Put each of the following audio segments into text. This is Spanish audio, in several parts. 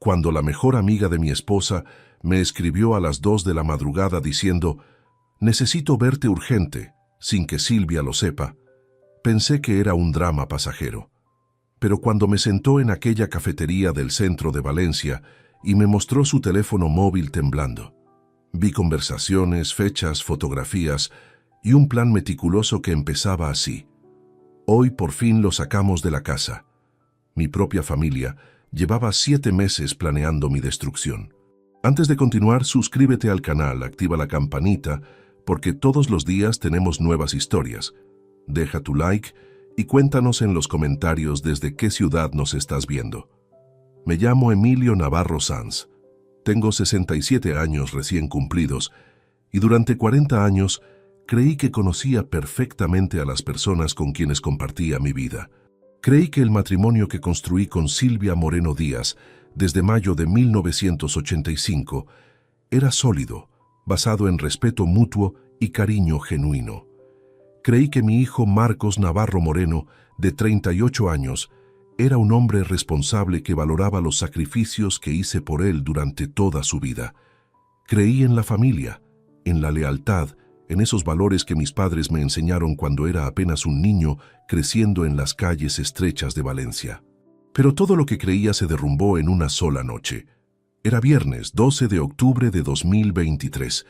cuando la mejor amiga de mi esposa me escribió a las 2 de la madrugada diciendo: «Necesito verte urgente», sin que Silvia lo sepa, pensé que era un drama pasajero. Pero cuando me sentó en aquella cafetería del centro de Valencia y me mostró su teléfono móvil temblando, vi conversaciones, fechas, fotografías y un plan meticuloso que empezaba así: «Hoy por fin lo sacamos de la casa». Mi propia familia llevaba 7 meses planeando mi destrucción. Antes de continuar, suscríbete al canal, activa la campanita, porque todos los días tenemos nuevas historias. Deja tu like y cuéntanos en los comentarios desde qué ciudad nos estás viendo. Me llamo Emilio Navarro Sanz. Tengo 67 años recién cumplidos y durante 40 años creí que conocía perfectamente a las personas con quienes compartía mi vida. Creí que el matrimonio que construí con Silvia Moreno Díaz desde mayo de 1985 era sólido, basado en respeto mutuo y cariño genuino. Creí que mi hijo Marcos Navarro Moreno, de 38 años, era un hombre responsable que valoraba los sacrificios que hice por él durante toda su vida. Creí en la familia, en la lealtad, en esos valores que mis padres me enseñaron cuando era apenas un niño creciendo en las calles estrechas de Valencia. Pero todo lo que creía se derrumbó en una sola noche. Era viernes 12 de octubre de 2023.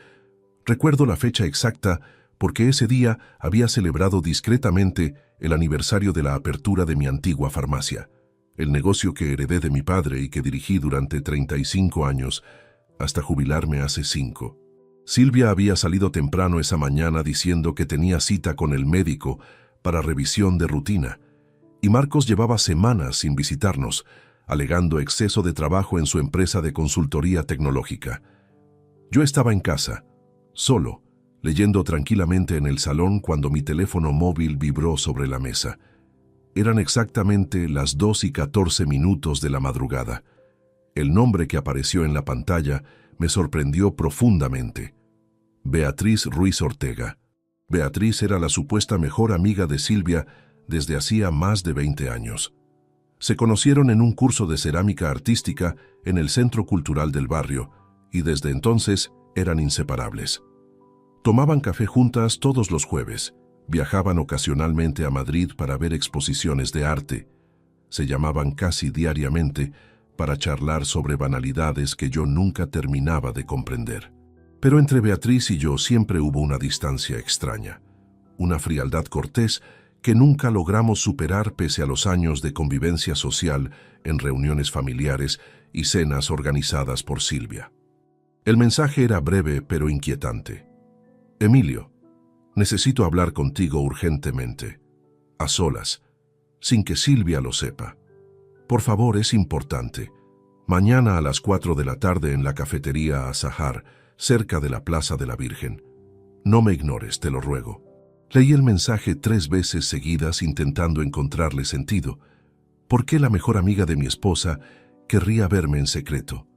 Recuerdo la fecha exacta porque ese día había celebrado discretamente el aniversario de la apertura de mi antigua farmacia, el negocio que heredé de mi padre y que dirigí durante 35 años, hasta jubilarme hace 5. Silvia había salido temprano esa mañana diciendo que tenía cita con el médico para revisión de rutina, y Marcos llevaba semanas sin visitarnos, alegando exceso de trabajo en su empresa de consultoría tecnológica. Yo estaba en casa, solo, leyendo tranquilamente en el salón cuando mi teléfono móvil vibró sobre la mesa. Eran exactamente las 2:14 de la madrugada. El nombre que apareció en la pantalla me sorprendió profundamente. Beatriz Ruiz Ortega. Beatriz era la supuesta mejor amiga de Silvia desde hacía más de 20 años. Se conocieron en un curso de cerámica artística en el Centro Cultural del barrio y desde entonces eran inseparables. Tomaban café juntas todos los jueves, viajaban ocasionalmente a Madrid para ver exposiciones de arte, se llamaban casi diariamente para charlar sobre banalidades que yo nunca terminaba de comprender. Pero entre Beatriz y yo siempre hubo una distancia extraña, una frialdad cortés que nunca logramos superar pese a los años de convivencia social en reuniones familiares y cenas organizadas por Silvia. El mensaje era breve pero inquietante. «Emilio, necesito hablar contigo urgentemente, a solas, sin que Silvia lo sepa. Por favor, es importante. Mañana a las 4 de la tarde en la cafetería Azahar, cerca de la Plaza de la Virgen. No me ignores, te lo ruego». Leí el mensaje 3 veces seguidas intentando encontrarle sentido. ¿Por qué la mejor amiga de mi esposa querría verme en secreto?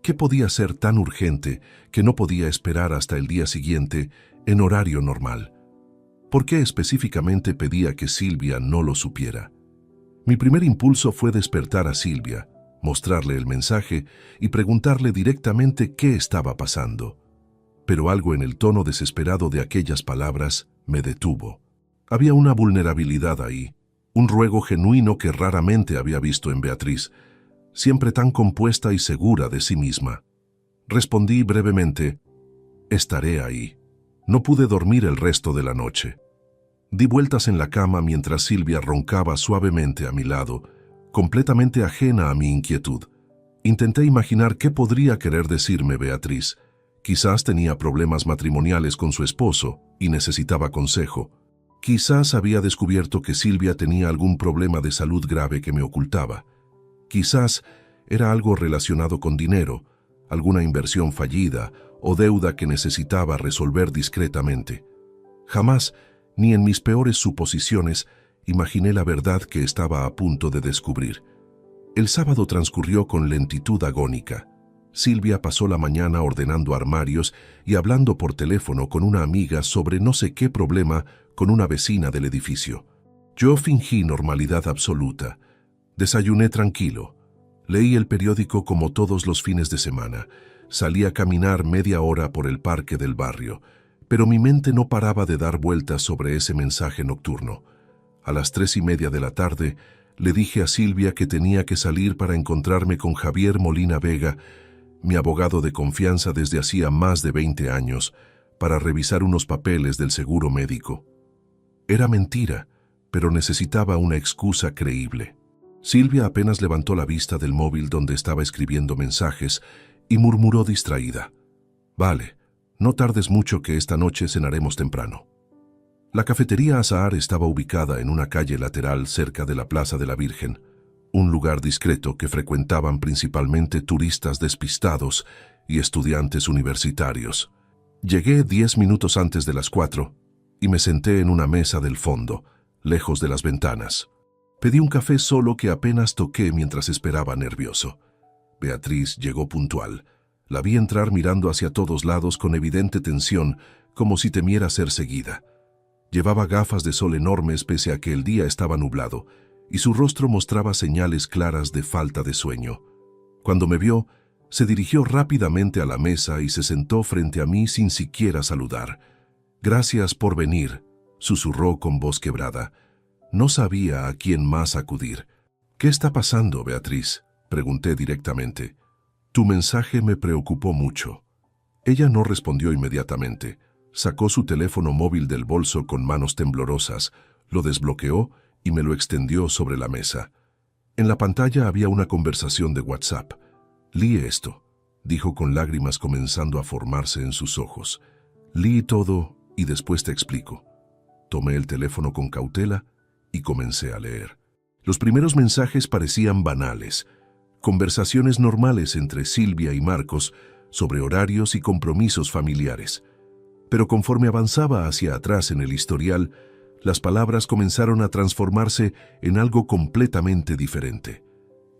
¿Qué podía ser tan urgente que no podía esperar hasta el día siguiente en horario normal? ¿Por qué específicamente pedía que Silvia no lo supiera? Mi primer impulso fue despertar a Silvia, mostrarle el mensaje y preguntarle directamente qué estaba pasando. Pero algo en el tono desesperado de aquellas palabras me detuvo. Había una vulnerabilidad ahí, un ruego genuino que raramente había visto en Beatriz, siempre tan compuesta y segura de sí misma. Respondí brevemente: «Estaré ahí». No pude dormir el resto de la noche. Di vueltas en la cama mientras Silvia roncaba suavemente a mi lado, completamente ajena a mi inquietud. Intenté imaginar qué podría querer decirme Beatriz. Quizás tenía problemas matrimoniales con su esposo y necesitaba consejo. Quizás había descubierto que Silvia tenía algún problema de salud grave que me ocultaba. Quizás era algo relacionado con dinero, alguna inversión fallida o deuda que necesitaba resolver discretamente. Jamás, ni en mis peores suposiciones, imaginé la verdad que estaba a punto de descubrir. El sábado transcurrió con lentitud agónica. Silvia pasó la mañana ordenando armarios y hablando por teléfono con una amiga sobre no sé qué problema con una vecina del edificio. Yo fingí normalidad absoluta. Desayuné tranquilo. Leí el periódico como todos los fines de semana. Salí a caminar media hora por el parque del barrio, pero mi mente no paraba de dar vueltas sobre ese mensaje nocturno. A las 3:30 de la tarde, le dije a Silvia que tenía que salir para encontrarme con Javier Molina Vega, mi abogado de confianza desde hacía más de 20 años, para revisar unos papeles del seguro médico. Era mentira, pero necesitaba una excusa creíble. Silvia apenas levantó la vista del móvil donde estaba escribiendo mensajes y murmuró distraída: «Vale, no tardes mucho que esta noche cenaremos temprano». La cafetería Azahar estaba ubicada en una calle lateral cerca de la Plaza de la Virgen, un lugar discreto que frecuentaban principalmente turistas despistados y estudiantes universitarios. Llegué 10 minutos antes de las 4 y me senté en una mesa del fondo, lejos de las ventanas. Pedí un café solo que apenas toqué mientras esperaba nervioso. Beatriz llegó puntual. La vi entrar mirando hacia todos lados con evidente tensión, como si temiera ser seguida. Llevaba gafas de sol enormes pese a que el día estaba nublado, y su rostro mostraba señales claras de falta de sueño. Cuando me vio, se dirigió rápidamente a la mesa y se sentó frente a mí sin siquiera saludar. «Gracias por venir», susurró con voz quebrada. No sabía a quién más acudir. «¿Qué está pasando, Beatriz?», pregunté directamente. «Tu mensaje me preocupó mucho». Ella no respondió inmediatamente. Sacó su teléfono móvil del bolso con manos temblorosas, lo desbloqueó y me lo extendió sobre la mesa. En la pantalla había una conversación de WhatsApp. «Lee esto», dijo con lágrimas comenzando a formarse en sus ojos. «Lee todo y después te explico». Tomé el teléfono con cautela y comencé a leer. Los primeros mensajes parecían banales, conversaciones normales entre Silvia y Marcos sobre horarios y compromisos familiares. Pero conforme avanzaba hacia atrás en el historial, las palabras comenzaron a transformarse en algo completamente diferente.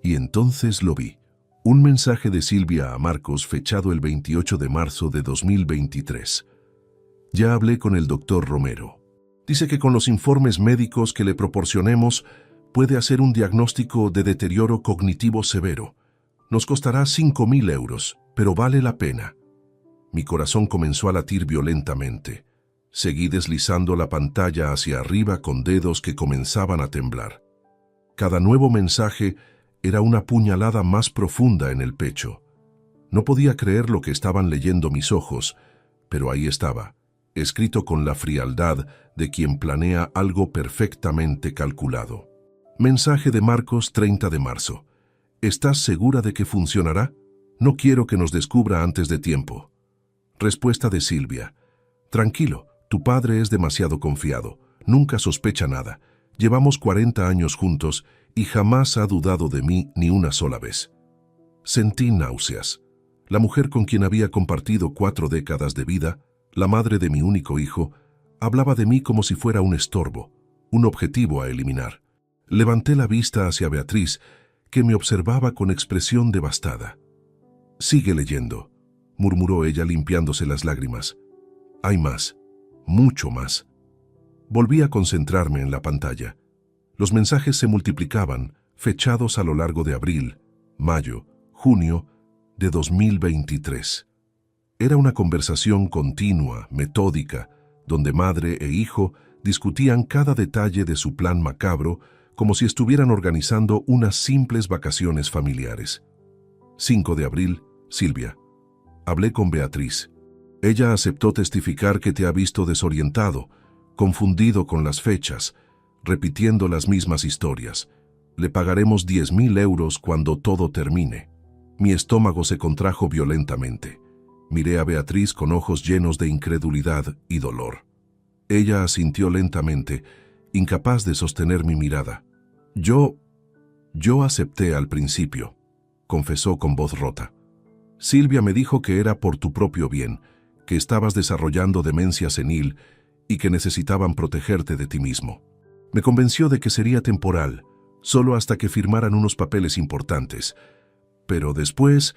Y entonces lo vi. Un mensaje de Silvia a Marcos fechado el 28 de marzo de 2023. «Ya hablé con el doctor Romero. Dice que con los informes médicos que le proporcionemos puede hacer un diagnóstico de deterioro cognitivo severo. Nos costará 5.000 euros, pero vale la pena». Mi corazón comenzó a latir violentamente. Seguí deslizando la pantalla hacia arriba con dedos que comenzaban a temblar. Cada nuevo mensaje era una puñalada más profunda en el pecho. No podía creer lo que estaban leyendo mis ojos, pero ahí estaba, escrito con la frialdad de quien planea algo perfectamente calculado. Mensaje de Marcos, 30 de marzo. «¿Estás segura de que funcionará? No quiero que nos descubra antes de tiempo». Respuesta de Silvia. «Tranquilo, tu padre es demasiado confiado, nunca sospecha nada. Llevamos 40 años juntos y jamás ha dudado de mí ni una sola vez». Sentí náuseas. La mujer con quien había compartido 4 décadas de vida, la madre de mi único hijo, hablaba de mí como si fuera un estorbo, un objetivo a eliminar. Levanté la vista hacia Beatriz, que me observaba con expresión devastada. «Sigue leyendo», murmuró ella limpiándose las lágrimas. «Hay más, mucho más». Volví a concentrarme en la pantalla. Los mensajes se multiplicaban, fechados a lo largo de abril, mayo, junio de 2023. Era una conversación continua, metódica, donde madre e hijo discutían cada detalle de su plan macabro como si estuvieran organizando unas simples vacaciones familiares. 5 de abril, Silvia. Hablé con Beatriz. Ella aceptó testificar que te ha visto desorientado, confundido con las fechas, repitiendo las mismas historias. Le pagaremos 10.000 euros cuando todo termine. Mi estómago se contrajo violentamente. Miré a Beatriz con ojos llenos de incredulidad y dolor. Ella asintió lentamente, incapaz de sostener mi mirada. Yo acepté al principio, confesó con voz rota. Silvia me dijo que era por tu propio bien, que estabas desarrollando demencia senil y que necesitaban protegerte de ti mismo. Me convenció de que sería temporal, solo hasta que firmaran unos papeles importantes. Pero después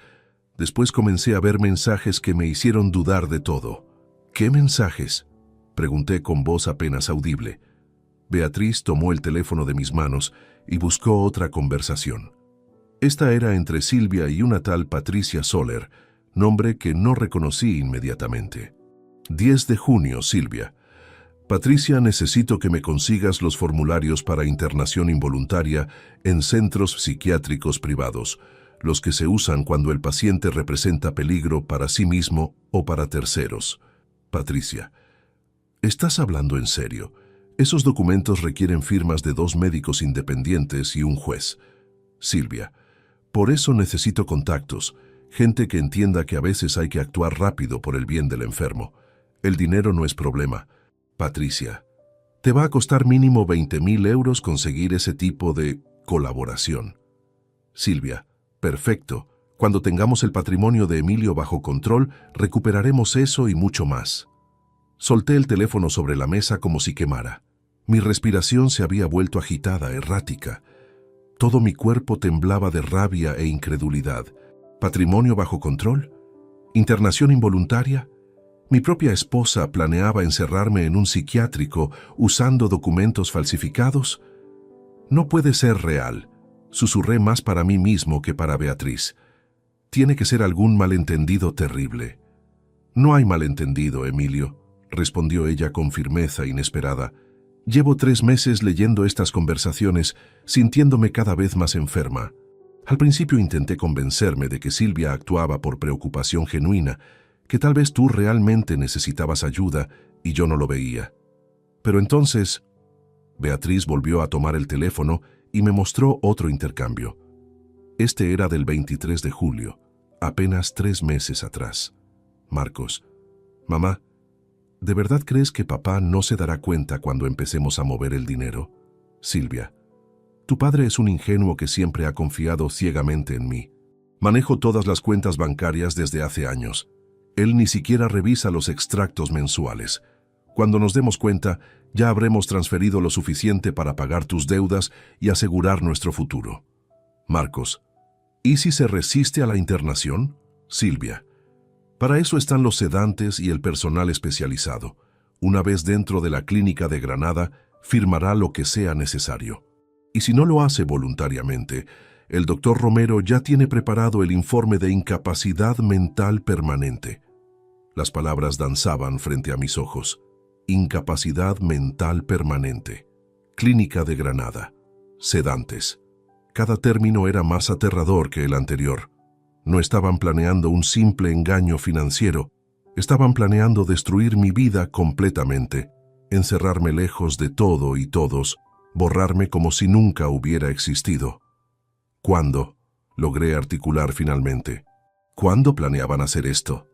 comencé a ver mensajes que me hicieron dudar de todo. ¿Qué mensajes?, pregunté con voz apenas audible. Beatriz tomó el teléfono de mis manos y buscó otra conversación. Esta era entre Silvia y una tal Patricia Soler, nombre que no reconocí inmediatamente. 10 de junio, Silvia. Patricia, necesito que me consigas los formularios para internación involuntaria en centros psiquiátricos privados, los que se usan cuando el paciente representa peligro para sí mismo o para terceros. Patricia, ¿estás hablando en serio? Esos documentos requieren firmas de 2 médicos independientes y un juez. Silvia, por eso necesito contactos, gente que entienda que a veces hay que actuar rápido por el bien del enfermo. El dinero no es problema. Patricia, te va a costar mínimo 20.000 euros conseguir ese tipo de colaboración. Silvia, perfecto. Cuando tengamos el patrimonio de Emilio bajo control, recuperaremos eso y mucho más. Solté el teléfono sobre la mesa como si quemara. Mi respiración se había vuelto agitada, errática. Todo mi cuerpo temblaba de rabia e incredulidad. ¿Patrimonio bajo control? ¿Internación involuntaria? Mi propia esposa planeaba encerrarme en un psiquiátrico usando documentos falsificados. No puede ser real, susurré más para mí mismo que para Beatriz. Tiene que ser algún malentendido terrible. No hay malentendido, Emilio, respondió ella con firmeza inesperada. Llevo 3 meses leyendo estas conversaciones, sintiéndome cada vez más enferma. Al principio intenté convencerme de que Silvia actuaba por preocupación genuina, que tal vez tú realmente necesitabas ayuda y yo no lo veía. Pero entonces, Beatriz volvió a tomar el teléfono y me mostró otro intercambio. Este era del 23 de julio, apenas 3 meses atrás. Marcos, mamá, ¿de verdad crees que papá no se dará cuenta cuando empecemos a mover el dinero? Silvia, tu padre es un ingenuo que siempre ha confiado ciegamente en mí. Manejo todas las cuentas bancarias desde hace años. Él ni siquiera revisa los extractos mensuales. Cuando nos demos cuenta, ya habremos transferido lo suficiente para pagar tus deudas y asegurar nuestro futuro. Marcos, ¿y si se resiste a la internación? Silvia, para eso están los sedantes y el personal especializado. Una vez dentro de la clínica de Granada, firmará lo que sea necesario. Y si no lo hace voluntariamente, el doctor Romero ya tiene preparado el informe de incapacidad mental permanente. Las palabras danzaban frente a mis ojos. Incapacidad mental permanente. Clínica de Granada. Sedantes. Cada término era más aterrador que el anterior. No estaban planeando un simple engaño financiero. Estaban planeando destruir mi vida completamente, encerrarme lejos de todo y todos, borrarme como si nunca hubiera existido. ¿Cuándo? Logré articular finalmente. ¿Cuándo planeaban hacer esto?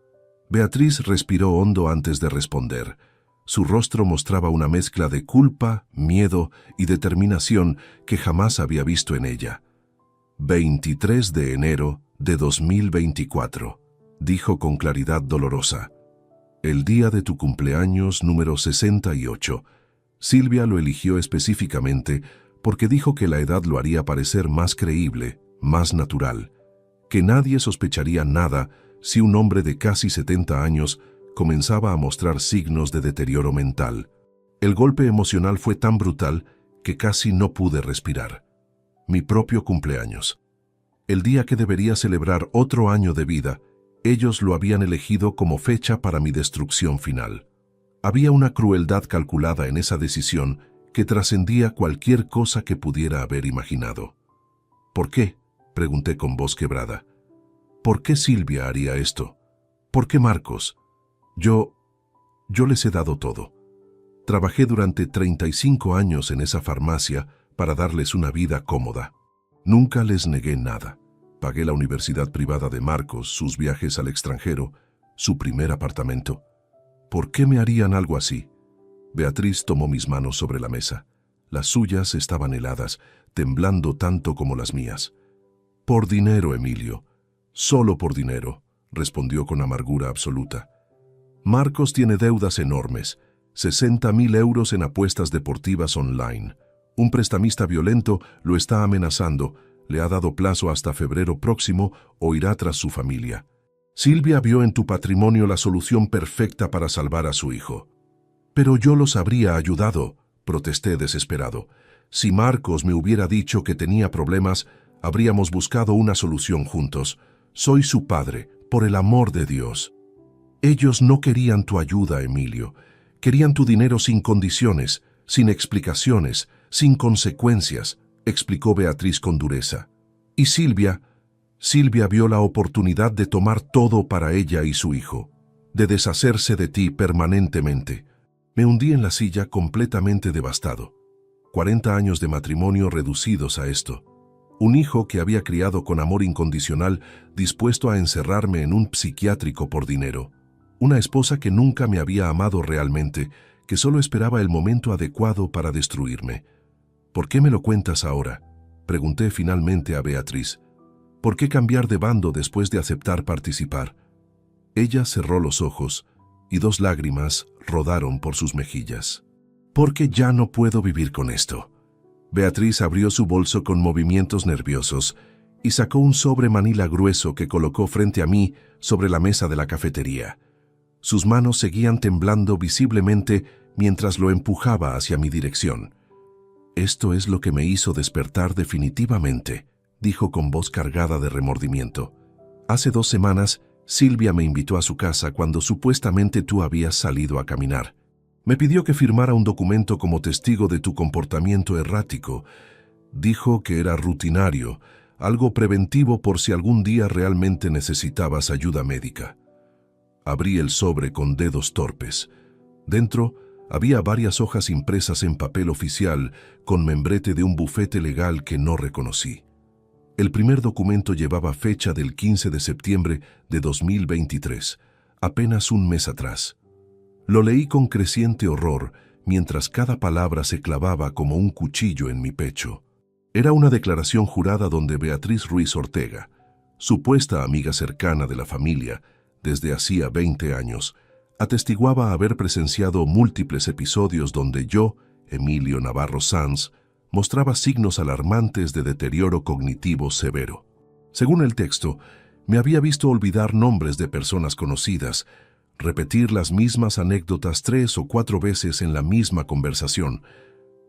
Beatriz respiró hondo antes de responder. Su rostro mostraba una mezcla de culpa, miedo y determinación que jamás había visto en ella. 23 de enero de 2024, dijo con claridad dolorosa. El día de tu cumpleaños número 68. Silvia lo eligió específicamente porque dijo que la edad lo haría parecer más creíble, más natural, que nadie sospecharía nada si un hombre de casi 70 años comenzaba a mostrar signos de deterioro mental. El golpe emocional fue tan brutal que casi no pude respirar. Mi propio cumpleaños. El día que debería celebrar otro año de vida, ellos lo habían elegido como fecha para mi destrucción final. Había una crueldad calculada en esa decisión que trascendía cualquier cosa que pudiera haber imaginado. ¿Por qué?, pregunté con voz quebrada. ¿Por qué Silvia haría esto? ¿Por qué Marcos? Yo les he dado todo. Trabajé durante 35 años en esa farmacia para darles una vida cómoda. Nunca les negué nada. Pagué la universidad privada de Marcos, sus viajes al extranjero, su primer apartamento. ¿Por qué me harían algo así? Beatriz tomó mis manos sobre la mesa. Las suyas estaban heladas, temblando tanto como las mías. Por dinero, Emilio. Solo por dinero, respondió con amargura absoluta. Marcos tiene deudas enormes, 60.000 euros en apuestas deportivas online. Un prestamista violento lo está amenazando, le ha dado plazo hasta febrero próximo o irá tras su familia. Silvia vio en tu patrimonio la solución perfecta para salvar a su hijo. Pero yo los habría ayudado, protesté desesperado. Si Marcos me hubiera dicho que tenía problemas, Habríamos buscado una solución juntos. Soy su padre, por el amor de Dios. Ellos no querían tu ayuda, Emilio. Querían tu dinero sin condiciones, sin explicaciones, sin consecuencias, explicó Beatriz con dureza. Y Silvia vio la oportunidad de tomar todo para ella y su hijo, de deshacerse de ti permanentemente. Me hundí en la silla completamente devastado. 40 años de matrimonio reducidos a esto. Un hijo que había criado con amor incondicional, dispuesto a encerrarme en un psiquiátrico por dinero. Una esposa que nunca me había amado realmente, que solo esperaba el momento adecuado para destruirme. ¿Por qué me lo cuentas ahora?, pregunté finalmente a Beatriz. ¿Por qué cambiar de bando después de aceptar participar? Ella cerró los ojos y 2 lágrimas rodaron por sus mejillas. Porque ya no puedo vivir con esto. Beatriz abrió su bolso con movimientos nerviosos y sacó un sobre manila grueso que colocó frente a mí sobre la mesa de la cafetería. Sus manos seguían temblando visiblemente mientras lo empujaba hacia mi dirección. Esto es lo que me hizo despertar definitivamente, dijo con voz cargada de remordimiento. Hace 2 semanas, Silvia me invitó a su casa cuando supuestamente tú habías salido a caminar. Me pidió que firmara un documento como testigo de tu comportamiento errático. Dijo que era rutinario, algo preventivo por si algún día realmente necesitabas ayuda médica. Abrí el sobre con dedos torpes. Dentro había varias hojas impresas en papel oficial con membrete de un bufete legal que no reconocí. El primer documento llevaba fecha del 15 de septiembre de 2023, apenas un mes atrás. Lo leí con creciente horror mientras cada palabra se clavaba como un cuchillo en mi pecho. Era una declaración jurada donde Beatriz Ruiz Ortega, supuesta amiga cercana de la familia desde hacía 20 años, atestiguaba haber presenciado múltiples episodios donde yo, Emilio Navarro Sanz, mostraba signos alarmantes de deterioro cognitivo severo. Según el texto, me había visto olvidar nombres de personas conocidas, repetir las mismas anécdotas 3 o 4 veces en la misma conversación,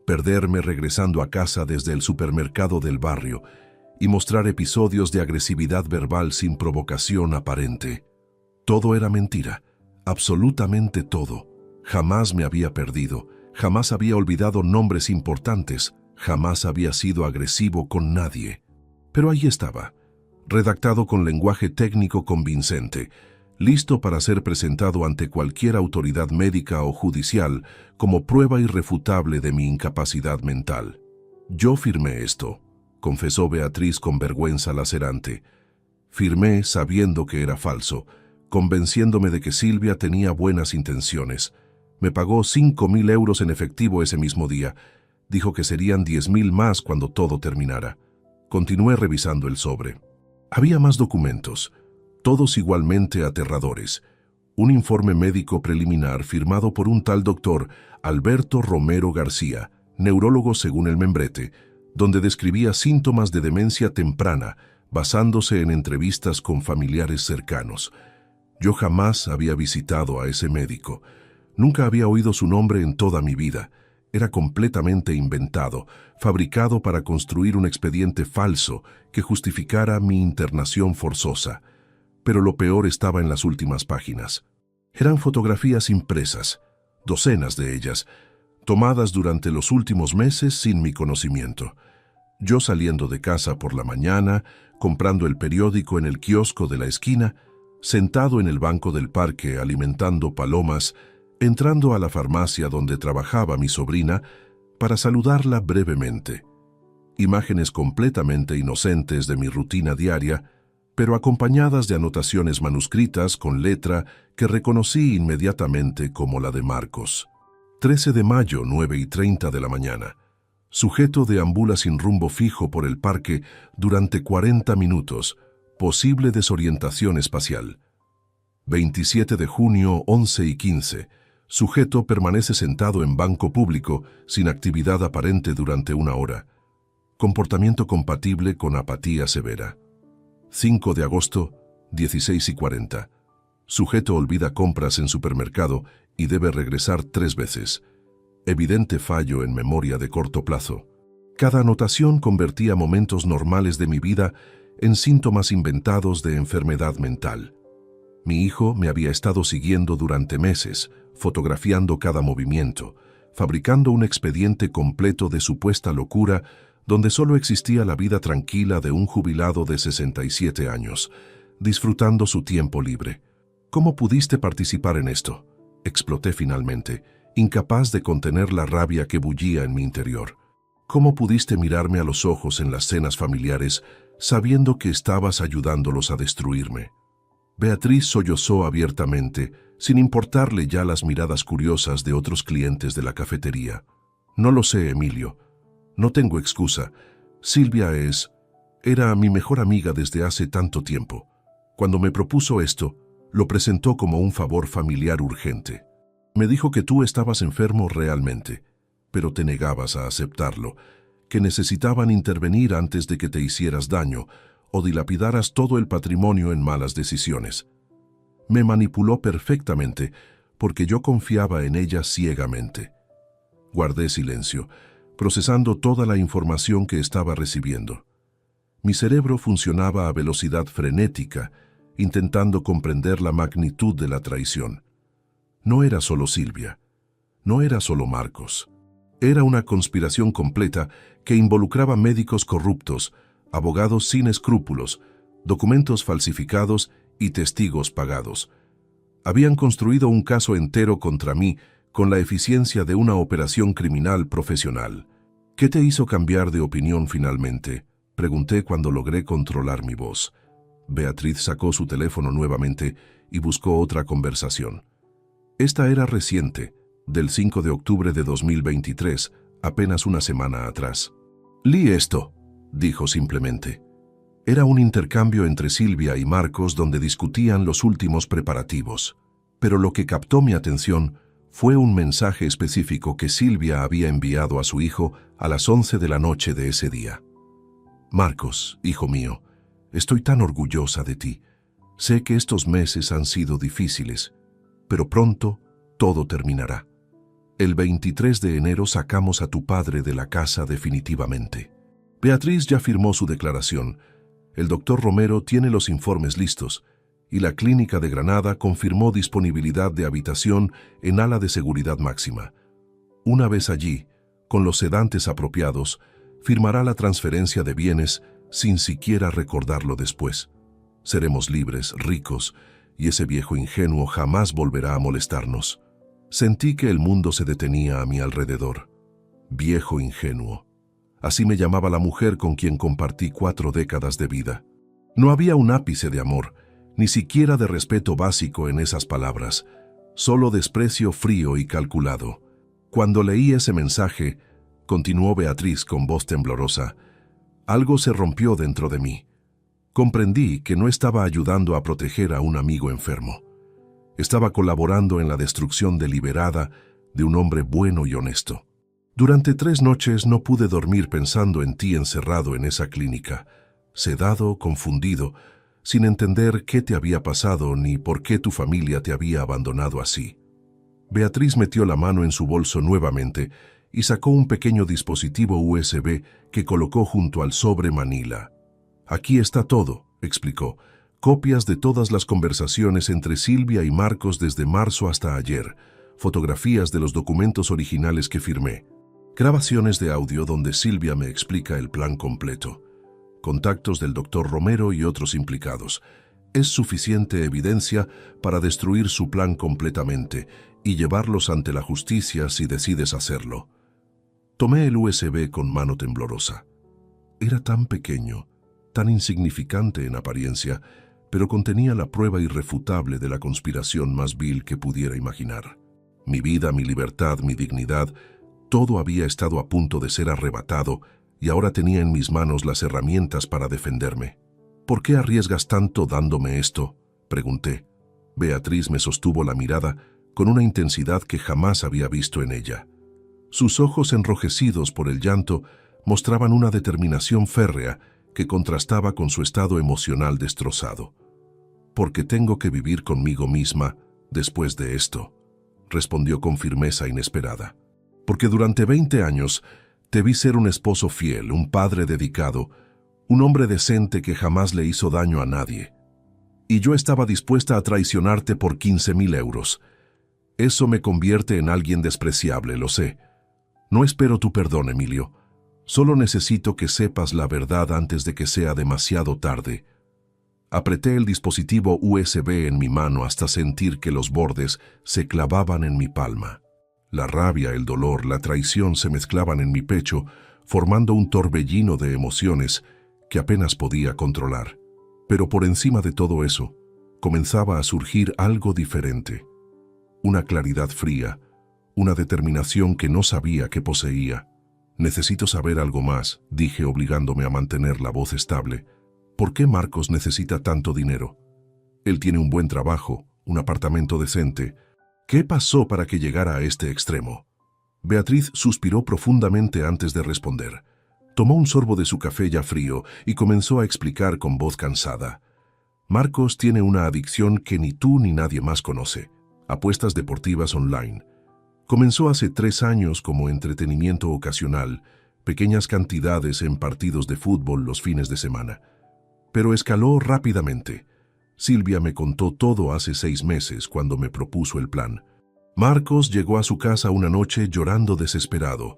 perderme regresando a casa desde el supermercado del barrio y mostrar episodios de agresividad verbal sin provocación aparente. Todo era mentira, absolutamente todo. Jamás me había perdido, jamás había olvidado nombres importantes, jamás había sido agresivo con nadie. Pero ahí estaba, redactado con lenguaje técnico convincente, listo para ser presentado ante cualquier autoridad médica o judicial como prueba irrefutable de mi incapacidad mental. Yo firmé esto, confesó Beatriz con vergüenza lacerante. Firmé sabiendo que era falso, convenciéndome de que Silvia tenía buenas intenciones. Me pagó 5.000 euros en efectivo ese mismo día. Dijo que serían 10.000 más cuando todo terminara. Continué revisando el sobre. Había más documentos, todos igualmente aterradores. Un informe médico preliminar firmado por un tal doctor Alberto Romero García, neurólogo según el membrete, donde describía síntomas de demencia temprana, basándose en entrevistas con familiares cercanos. Yo jamás había visitado a ese médico. Nunca había oído su nombre en toda mi vida. Era completamente inventado, fabricado para construir un expediente falso que justificara mi internación forzosa. Pero lo peor estaba en las últimas páginas. Eran fotografías impresas, docenas de ellas, tomadas durante los últimos meses sin mi conocimiento. Yo saliendo de casa por la mañana, comprando el periódico en el kiosco de la esquina, sentado en el banco del parque alimentando palomas, entrando a la farmacia donde trabajaba mi sobrina para saludarla brevemente. Imágenes completamente inocentes de mi rutina diaria, pero acompañadas de anotaciones manuscritas con letra que reconocí inmediatamente como la de Marcos. 13 de mayo, 9:30 de la mañana. Sujeto deambula sin rumbo fijo por el parque durante 40 minutos. Posible desorientación espacial. 27 de junio, 11:15. Sujeto permanece sentado en banco público sin actividad aparente durante 1 hora. Comportamiento compatible con apatía severa. 5 de agosto, 16:40. Sujeto olvida compras en supermercado y debe regresar 3 veces. Evidente fallo en memoria de corto plazo. Cada anotación convertía momentos normales de mi vida en síntomas inventados de enfermedad mental. Mi hijo me había estado siguiendo durante meses, fotografiando cada movimiento, fabricando un expediente completo de supuesta locura donde solo existía la vida tranquila de un jubilado de 67 años, disfrutando su tiempo libre. ¿Cómo pudiste participar en esto?, exploté finalmente, incapaz de contener la rabia que bullía en mi interior. ¿Cómo pudiste mirarme a los ojos en las cenas familiares sabiendo que estabas ayudándolos a destruirme? Beatriz sollozó abiertamente, sin importarle ya las miradas curiosas de otros clientes de la cafetería. No lo sé, Emilio. No tengo excusa. Silvia era mi mejor amiga desde hace tanto tiempo. Cuando me propuso esto, lo presentó como un favor familiar urgente. Me dijo que tú estabas enfermo realmente, pero te negabas a aceptarlo, que necesitaban intervenir antes de que te hicieras daño o dilapidaras todo el patrimonio en malas decisiones. Me manipuló perfectamente porque yo confiaba en ella ciegamente. Guardé silencio, procesando toda la información que estaba recibiendo. Mi cerebro funcionaba a velocidad frenética, intentando comprender la magnitud de la traición. No era solo Silvia, no era solo Marcos. Era una conspiración completa que involucraba médicos corruptos, abogados sin escrúpulos, documentos falsificados y testigos pagados. Habían construido un caso entero contra mí con la eficiencia de una operación criminal profesional. ¿Qué te hizo cambiar de opinión finalmente?, pregunté cuando logré controlar mi voz. Beatriz sacó su teléfono nuevamente y buscó otra conversación. Esta era reciente, del 5 de octubre de 2023, apenas una semana atrás. «Leí esto», dijo simplemente. Era un intercambio entre Silvia y Marcos donde discutían los últimos preparativos. Pero lo que captó mi atención fue un mensaje específico que Silvia había enviado a su hijo a las 11 de la noche de ese día. «Marcos, hijo mío, estoy tan orgullosa de ti. Sé que estos meses han sido difíciles, pero pronto todo terminará. El 23 de enero sacamos a tu padre de la casa definitivamente». Beatriz ya firmó su declaración. El doctor Romero tiene los informes listos y la clínica de Granada confirmó disponibilidad de habitación en ala de seguridad máxima. Una vez allí, con los sedantes apropiados, firmará la transferencia de bienes sin siquiera recordarlo después. Seremos libres, ricos, y ese viejo ingenuo jamás volverá a molestarnos. Sentí que el mundo se detenía a mi alrededor. Viejo ingenuo. Así me llamaba la mujer con quien compartí 4 décadas de vida. No había un ápice de amor, ni siquiera de respeto básico en esas palabras, solo desprecio frío y calculado. Cuando leí ese mensaje, continuó Beatriz con voz temblorosa, algo se rompió dentro de mí. Comprendí que no estaba ayudando a proteger a un amigo enfermo. Estaba colaborando en la destrucción deliberada de un hombre bueno y honesto. Durante 3 noches no pude dormir pensando en ti encerrado en esa clínica, sedado, confundido, sin entender qué te había pasado ni por qué tu familia te había abandonado así. Beatriz metió la mano en su bolso nuevamente y sacó un pequeño dispositivo USB que colocó junto al sobre manila. «Aquí está todo», explicó, «copias de todas las conversaciones entre Silvia y Marcos desde marzo hasta ayer, fotografías de los documentos originales que firmé, grabaciones de audio donde Silvia me explica el plan completo, contactos del doctor Romero y otros implicados. Es suficiente evidencia para destruir su plan completamente y llevarlos ante la justicia si decides hacerlo». Tomé el USB con mano temblorosa. Era tan pequeño, tan insignificante en apariencia, pero contenía la prueba irrefutable de la conspiración más vil que pudiera imaginar. Mi vida, mi libertad, mi dignidad, todo había estado a punto de ser arrebatado y ahora tenía en mis manos las herramientas para defenderme. «¿Por qué arriesgas tanto dándome esto?», pregunté. Beatriz me sostuvo la mirada con una intensidad que jamás había visto en ella. Sus ojos enrojecidos por el llanto mostraban una determinación férrea que contrastaba con su estado emocional destrozado. «Porque tengo que vivir conmigo misma después de esto», respondió con firmeza inesperada. «Porque durante 20 años Te vi ser un esposo fiel, un padre dedicado, un hombre decente que jamás le hizo daño a nadie. Y yo estaba dispuesta a traicionarte por 15.000 euros. Eso me convierte en alguien despreciable, lo sé. No espero tu perdón, Emilio. Solo necesito que sepas la verdad antes de que sea demasiado tarde. Apreté el dispositivo USB en mi mano hasta sentir que los bordes se clavaban en mi palma. La rabia, el dolor, la traición se mezclaban en mi pecho, formando un torbellino de emociones que apenas podía controlar. Pero por encima de todo eso, comenzaba a surgir algo diferente. Una claridad fría, una determinación que no sabía que poseía. Necesito saber algo más, dije obligándome a mantener la voz estable. ¿Por qué Marcos necesita tanto dinero? Él tiene un buen trabajo, un apartamento decente. ¿Qué pasó para que llegara a este extremo? Beatriz suspiró profundamente antes de responder. Tomó un sorbo de su café ya frío y comenzó a explicar con voz cansada. Marcos tiene una adicción que ni tú ni nadie más conoce. Apuestas deportivas online. Comenzó hace 3 años como entretenimiento ocasional, pequeñas cantidades en partidos de fútbol los fines de semana. Pero escaló rápidamente. Silvia me contó todo hace 6 meses cuando me propuso el plan. Marcos llegó a su casa una noche llorando desesperado,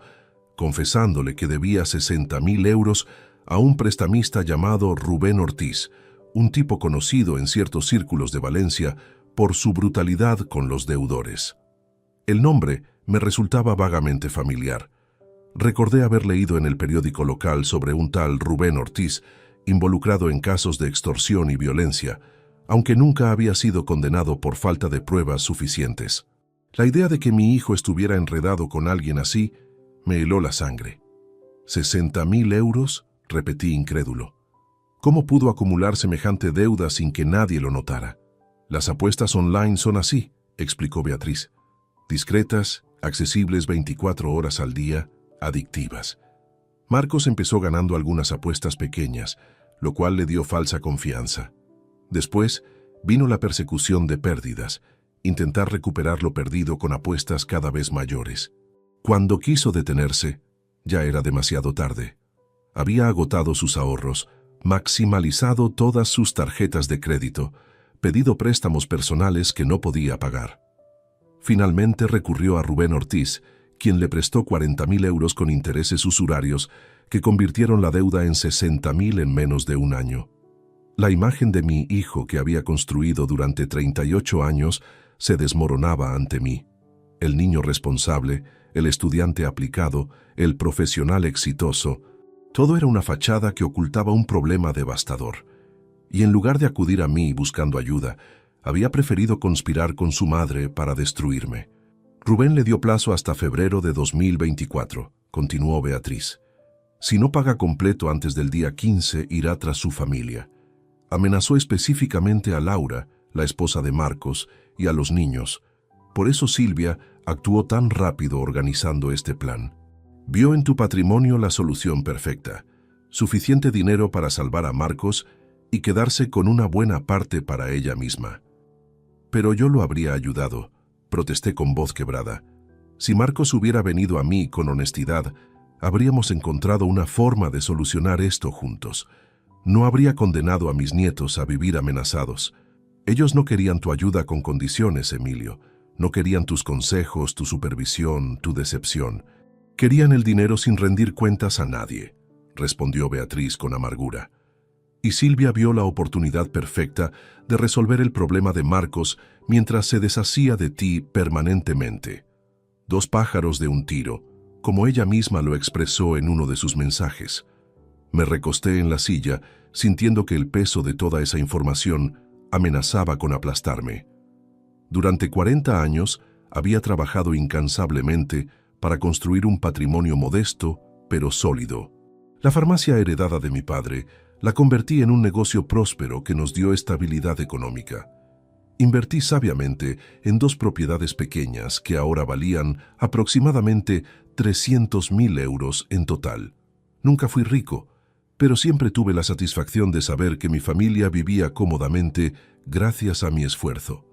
confesándole que debía 60.000 euros a un prestamista llamado Rubén Ortiz, un tipo conocido en ciertos círculos de Valencia por su brutalidad con los deudores. El nombre me resultaba vagamente familiar. Recordé haber leído en el periódico local sobre un tal Rubén Ortiz, involucrado en casos de extorsión y violencia, aunque nunca había sido condenado por falta de pruebas suficientes. La idea de que mi hijo estuviera enredado con alguien así me heló la sangre. ¿60.000 euros? Repetí incrédulo. ¿Cómo pudo acumular semejante deuda sin que nadie lo notara? Las apuestas online son así, explicó Beatriz. Discretas, accesibles 24 horas al día, adictivas. Marcos empezó ganando algunas apuestas pequeñas, lo cual le dio falsa confianza. Después vino la persecución de pérdidas, intentar recuperar lo perdido con apuestas cada vez mayores. Cuando quiso detenerse, ya era demasiado tarde. Había agotado sus ahorros, maximalizado todas sus tarjetas de crédito, pedido préstamos personales que no podía pagar. Finalmente recurrió a Rubén Ortiz, quien le prestó 40.000 euros con intereses usurarios que convirtieron la deuda en 60.000 en menos de un año. La imagen de mi hijo que había construido durante 38 años se desmoronaba ante mí. El niño responsable, el estudiante aplicado, el profesional exitoso, todo era una fachada que ocultaba un problema devastador. Y en lugar de acudir a mí buscando ayuda, había preferido conspirar con su madre para destruirme. Rubén le dio plazo hasta febrero de 2024, continuó Beatriz. Si no paga completo antes del día 15, irá tras su familia. Amenazó específicamente a Laura, la esposa de Marcos, y a los niños. Por eso Silvia actuó tan rápido organizando este plan. Vio en tu patrimonio la solución perfecta, suficiente dinero para salvar a Marcos y quedarse con una buena parte para ella misma. Pero yo lo habría ayudado, protesté con voz quebrada. Si Marcos hubiera venido a mí con honestidad, habríamos encontrado una forma de solucionar esto juntos. No habría condenado a mis nietos a vivir amenazados. Ellos no querían tu ayuda con condiciones, Emilio. No querían tus consejos, tu supervisión, tu decepción. Querían el dinero sin rendir cuentas a nadie, respondió Beatriz con amargura. Y Silvia vio la oportunidad perfecta de resolver el problema de Marcos mientras se deshacía de ti permanentemente. 2 pájaros de un tiro, como ella misma lo expresó en uno de sus mensajes. Me recosté en la silla, sintiendo que el peso de toda esa información amenazaba con aplastarme. Durante 40 años había trabajado incansablemente para construir un patrimonio modesto, pero sólido. La farmacia heredada de mi padre la convertí en un negocio próspero que nos dio estabilidad económica. Invertí sabiamente en 2 propiedades pequeñas que ahora valían aproximadamente 300.000 euros en total. Nunca fui rico, pero siempre tuve la satisfacción de saber que mi familia vivía cómodamente gracias a mi esfuerzo.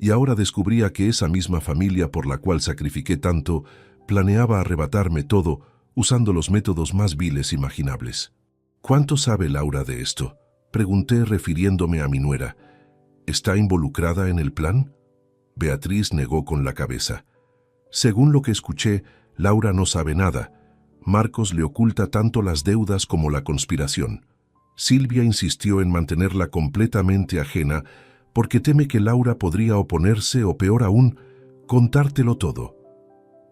Y ahora descubría que esa misma familia por la cual sacrifiqué tanto planeaba arrebatarme todo usando los métodos más viles imaginables. ¿Cuánto sabe Laura de esto?, pregunté refiriéndome a mi nuera. ¿Está involucrada en el plan? Beatriz negó con la cabeza. Según lo que escuché, Laura no sabe nada. Marcos le oculta tanto las deudas como la conspiración. Silvia insistió en mantenerla completamente ajena porque teme que Laura podría oponerse o, peor aún, contártelo todo.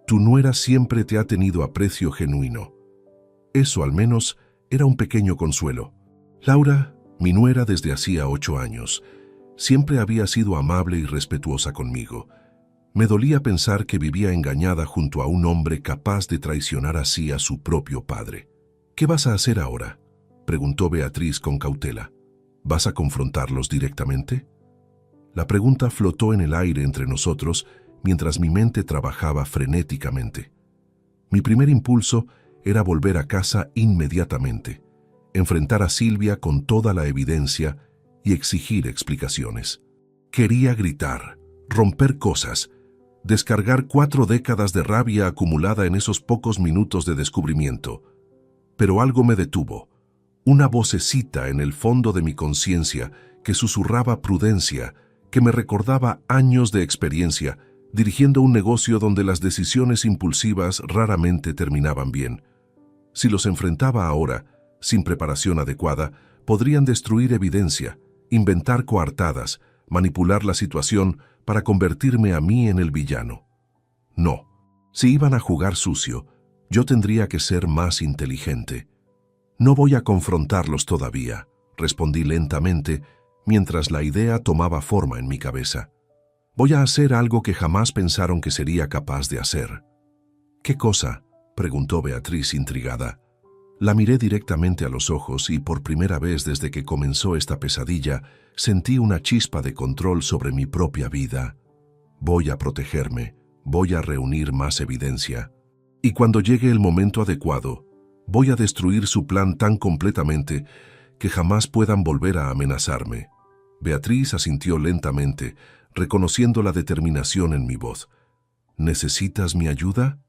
Tu nuera siempre te ha tenido aprecio genuino. Eso, al menos, era un pequeño consuelo. Laura, mi nuera desde hacía 8 años, siempre había sido amable y respetuosa conmigo. Me dolía pensar que vivía engañada junto a un hombre capaz de traicionar así a su propio padre. ¿Qué vas a hacer ahora?, preguntó Beatriz con cautela. ¿Vas a confrontarlos directamente? La pregunta flotó en el aire entre nosotros mientras mi mente trabajaba frenéticamente. Mi primer impulso era volver a casa inmediatamente, enfrentar a Silvia con toda la evidencia y exigir explicaciones. Quería gritar, romper cosas, descargar 4 décadas de rabia acumulada en esos pocos minutos de descubrimiento. Pero algo me detuvo, una vocecita en el fondo de mi conciencia que susurraba prudencia, que me recordaba años de experiencia dirigiendo un negocio donde las decisiones impulsivas raramente terminaban bien. Si los enfrentaba ahora, sin preparación adecuada, podrían destruir evidencia, inventar coartadas, manipular la situación para convertirme a mí en el villano. No, si iban a jugar sucio, yo tendría que ser más inteligente. No voy a confrontarlos todavía, respondí lentamente, mientras la idea tomaba forma en mi cabeza. Voy a hacer algo que jamás pensaron que sería capaz de hacer. ¿Qué cosa?, preguntó Beatriz intrigada. La miré directamente a los ojos y por primera vez desde que comenzó esta pesadilla, sentí una chispa de control sobre mi propia vida. Voy a protegerme, voy a reunir más evidencia. Y cuando llegue el momento adecuado, voy a destruir su plan tan completamente que jamás puedan volver a amenazarme. Beatriz asintió lentamente, reconociendo la determinación en mi voz. ¿Necesitas mi ayuda?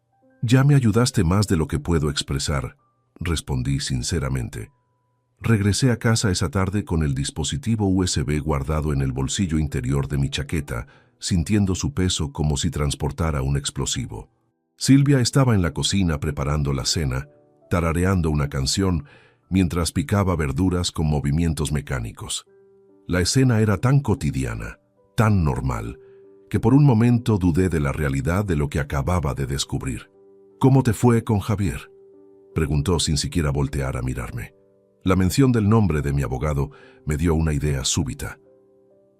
Ya me ayudaste más de lo que puedo expresar, respondí sinceramente. Regresé a casa esa tarde con el dispositivo USB guardado en el bolsillo interior de mi chaqueta, sintiendo su peso como si transportara un explosivo. Silvia estaba en la cocina preparando la cena, tarareando una canción, mientras picaba verduras con movimientos mecánicos. La escena era tan cotidiana, tan normal, que por un momento dudé de la realidad de lo que acababa de descubrir. ¿Cómo te fue con Javier?, preguntó sin siquiera voltear a mirarme. La mención del nombre de mi abogado me dio una idea súbita.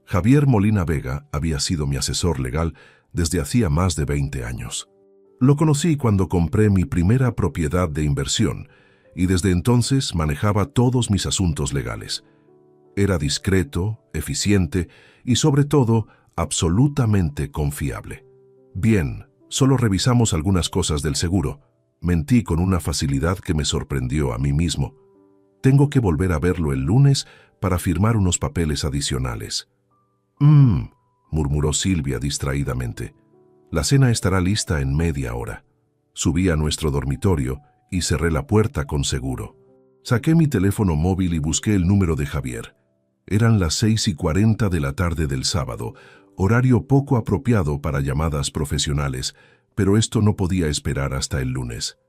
Javier Molina Vega había sido mi asesor legal desde hacía más de 20 años. Lo conocí cuando compré mi primera propiedad de inversión y desde entonces manejaba todos mis asuntos legales. Era discreto, eficiente y sobre todo absolutamente confiable. Bien, solo revisamos algunas cosas del seguro. Mentí con una facilidad que me sorprendió a mí mismo. Tengo que volver a verlo el lunes para firmar unos papeles adicionales. Murmuró Silvia distraídamente. La cena estará lista en media hora. Subí a nuestro dormitorio y cerré la puerta con seguro. Saqué mi teléfono móvil y busqué el número de Javier. Eran las 6:40 de la tarde del sábado, horario poco apropiado para llamadas profesionales, pero esto no podía esperar hasta el lunes.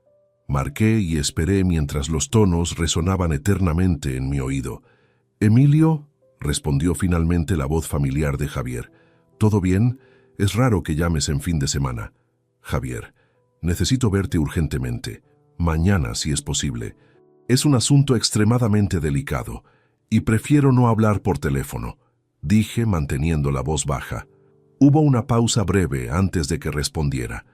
Marqué y esperé mientras los tonos resonaban eternamente en mi oído. «Emilio», respondió finalmente la voz familiar de Javier. «¿Todo bien? Es raro que llames en fin de semana». «Javier, necesito verte urgentemente. Mañana, si es posible. Es un asunto extremadamente delicado y prefiero no hablar por teléfono», dije manteniendo la voz baja. Hubo una pausa breve antes de que respondiera.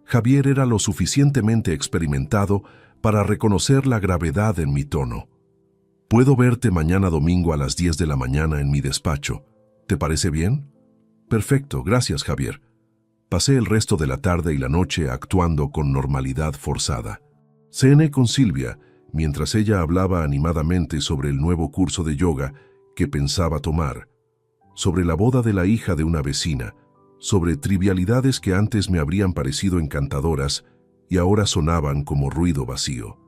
Javier era lo suficientemente experimentado para reconocer la gravedad en mi tono. «Puedo verte mañana domingo a las 10 de la mañana en mi despacho. ¿Te parece bien?» «Perfecto, gracias, Javier». Pasé el resto de la tarde y la noche actuando con normalidad forzada. Cené con Silvia, mientras ella hablaba animadamente sobre el nuevo curso de yoga que pensaba tomar, sobre la boda de la hija de una vecina, sobre trivialidades que antes me habrían parecido encantadoras y ahora sonaban como ruido vacío.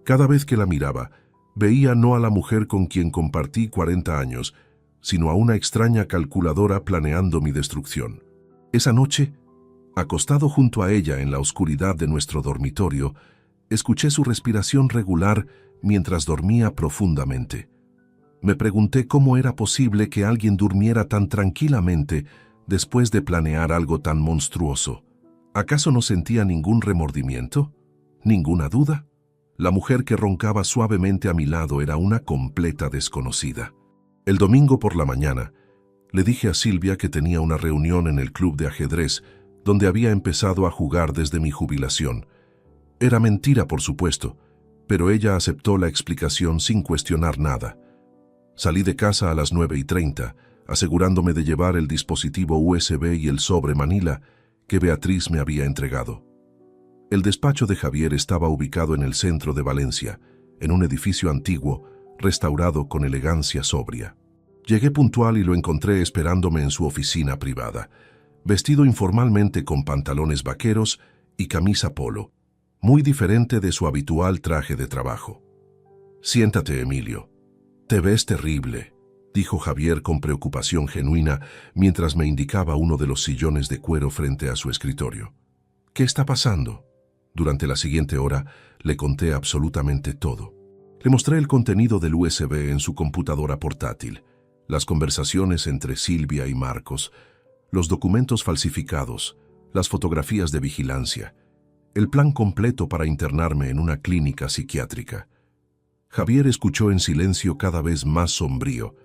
Cada vez que la miraba, veía no a la mujer con quien compartí 40 años, sino a una extraña calculadora planeando mi destrucción. Esa noche, acostado junto a ella en la oscuridad de nuestro dormitorio, escuché su respiración regular mientras dormía profundamente. Me pregunté cómo era posible que alguien durmiera tan tranquilamente después de planear algo tan monstruoso. ¿Acaso no sentía ningún remordimiento? ¿Ninguna duda? La mujer que roncaba suavemente a mi lado era una completa desconocida. El domingo por la mañana, le dije a Silvia que tenía una reunión en el club de ajedrez donde había empezado a jugar desde mi jubilación. Era mentira, por supuesto, pero ella aceptó la explicación sin cuestionar nada. Salí de casa a las 9:30, asegurándome de llevar el dispositivo USB y el sobre Manila que Beatriz me había entregado. El despacho de Javier estaba ubicado en el centro de Valencia, en un edificio antiguo, restaurado con elegancia sobria. Llegué puntual y lo encontré esperándome en su oficina privada, vestido informalmente con pantalones vaqueros y camisa polo, muy diferente de su habitual traje de trabajo. «Siéntate, Emilio. Te ves terrible», dijo Javier con preocupación genuina mientras me indicaba uno de los sillones de cuero frente a su escritorio. «¿Qué está pasando?». Durante la siguiente hora le conté absolutamente todo. Le mostré el contenido del USB en su computadora portátil, las conversaciones entre Silvia y Marcos, los documentos falsificados, las fotografías de vigilancia, el plan completo para internarme en una clínica psiquiátrica. Javier escuchó en silencio cada vez más sombrío,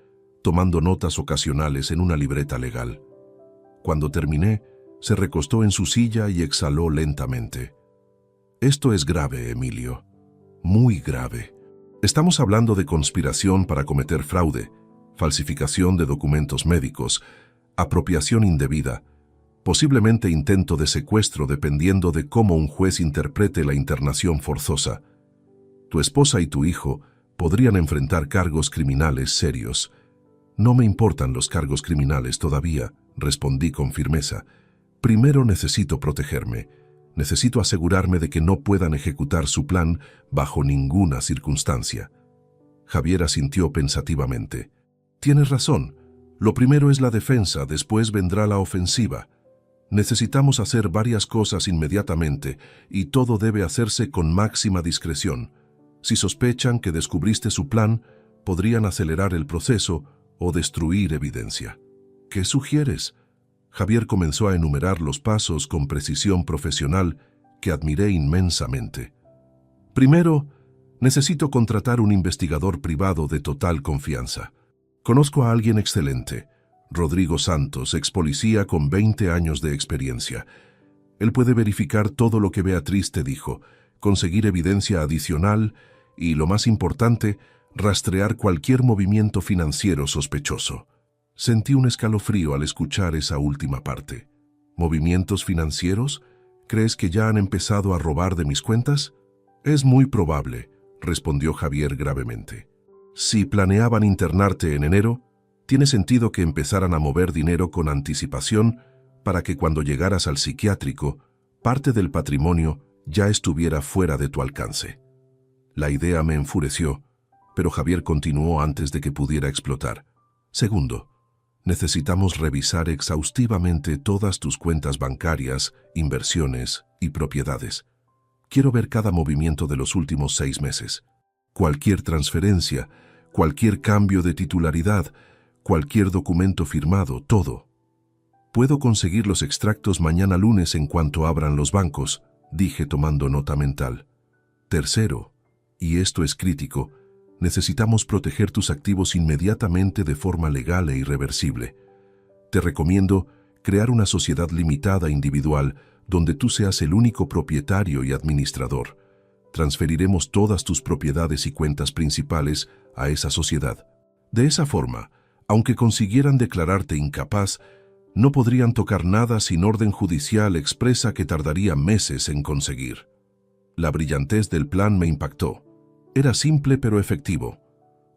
tomando notas ocasionales en una libreta legal. Cuando terminé, se recostó en su silla y exhaló lentamente. «Esto es grave, Emilio. Muy grave. Estamos hablando de conspiración para cometer fraude, falsificación de documentos médicos, apropiación indebida, posiblemente intento de secuestro dependiendo de cómo un juez interprete la internación forzosa. Tu esposa y tu hijo podrían enfrentar cargos criminales serios». «No me importan los cargos criminales todavía», respondí con firmeza. «Primero necesito protegerme. Necesito asegurarme de que no puedan ejecutar su plan bajo ninguna circunstancia». Javier asintió pensativamente. «Tienes razón. Lo primero es la defensa, después vendrá la ofensiva. Necesitamos hacer varias cosas inmediatamente y todo debe hacerse con máxima discreción. Si sospechan que descubriste su plan, podrían acelerar el proceso o destruir evidencia». «¿Qué sugieres?». Javier comenzó a enumerar los pasos con precisión profesional que admiré inmensamente. «Primero, necesito contratar un investigador privado de total confianza. Conozco a alguien excelente, Rodrigo Santos, ex policía con 20 años de experiencia. Él puede verificar todo lo que Beatriz te dijo, conseguir evidencia adicional y, lo más importante, rastrear cualquier movimiento financiero sospechoso». Sentí un escalofrío al escuchar esa última parte. «¿Movimientos financieros? ¿Crees que ya han empezado a robar de mis cuentas?». «Es muy probable», respondió Javier gravemente. «Si planeaban internarte en enero, tiene sentido que empezaran a mover dinero con anticipación para que cuando llegaras al psiquiátrico, parte del patrimonio ya estuviera fuera de tu alcance». La idea me enfureció, pero Javier continuó antes de que pudiera explotar. «Segundo, necesitamos revisar exhaustivamente todas tus cuentas bancarias, inversiones y propiedades. Quiero ver cada movimiento de los últimos 6 meses. Cualquier transferencia, cualquier cambio de titularidad, cualquier documento firmado, todo». «Puedo conseguir los extractos mañana lunes en cuanto abran los bancos», dije tomando nota mental. «Tercero, y esto es crítico, necesitamos proteger tus activos inmediatamente de forma legal e irreversible. Te recomiendo crear una sociedad limitada individual donde tú seas el único propietario y administrador. Transferiremos todas tus propiedades y cuentas principales a esa sociedad. De esa forma, aunque consiguieran declararte incapaz, no podrían tocar nada sin orden judicial expresa que tardaría meses en conseguir». La brillantez del plan me impactó. Era simple pero efectivo.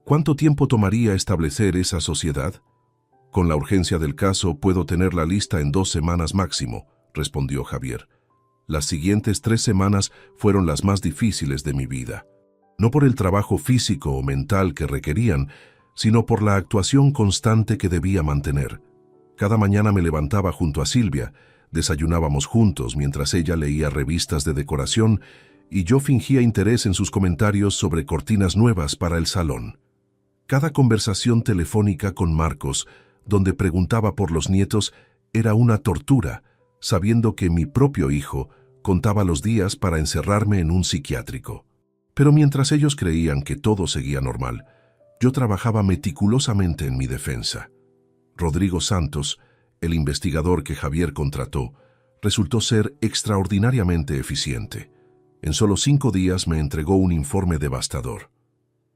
¿Cuánto tiempo tomaría establecer esa sociedad? «Con la urgencia del caso puedo tener la lista en 2 semanas máximo», respondió Javier. Las siguientes 3 semanas fueron las más difíciles de mi vida. No por el trabajo físico o mental que requerían, sino por la actuación constante que debía mantener. Cada mañana me levantaba junto a Silvia, desayunábamos juntos mientras ella leía revistas de decoración y yo fingía interés en sus comentarios sobre cortinas nuevas para el salón. Cada conversación telefónica con Marcos, donde preguntaba por los nietos, era una tortura, sabiendo que mi propio hijo contaba los días para encerrarme en un psiquiátrico. Pero mientras ellos creían que todo seguía normal, yo trabajaba meticulosamente en mi defensa. Rodrigo Santos, el investigador que Javier contrató, resultó ser extraordinariamente eficiente. En solo 5 días me entregó un informe devastador.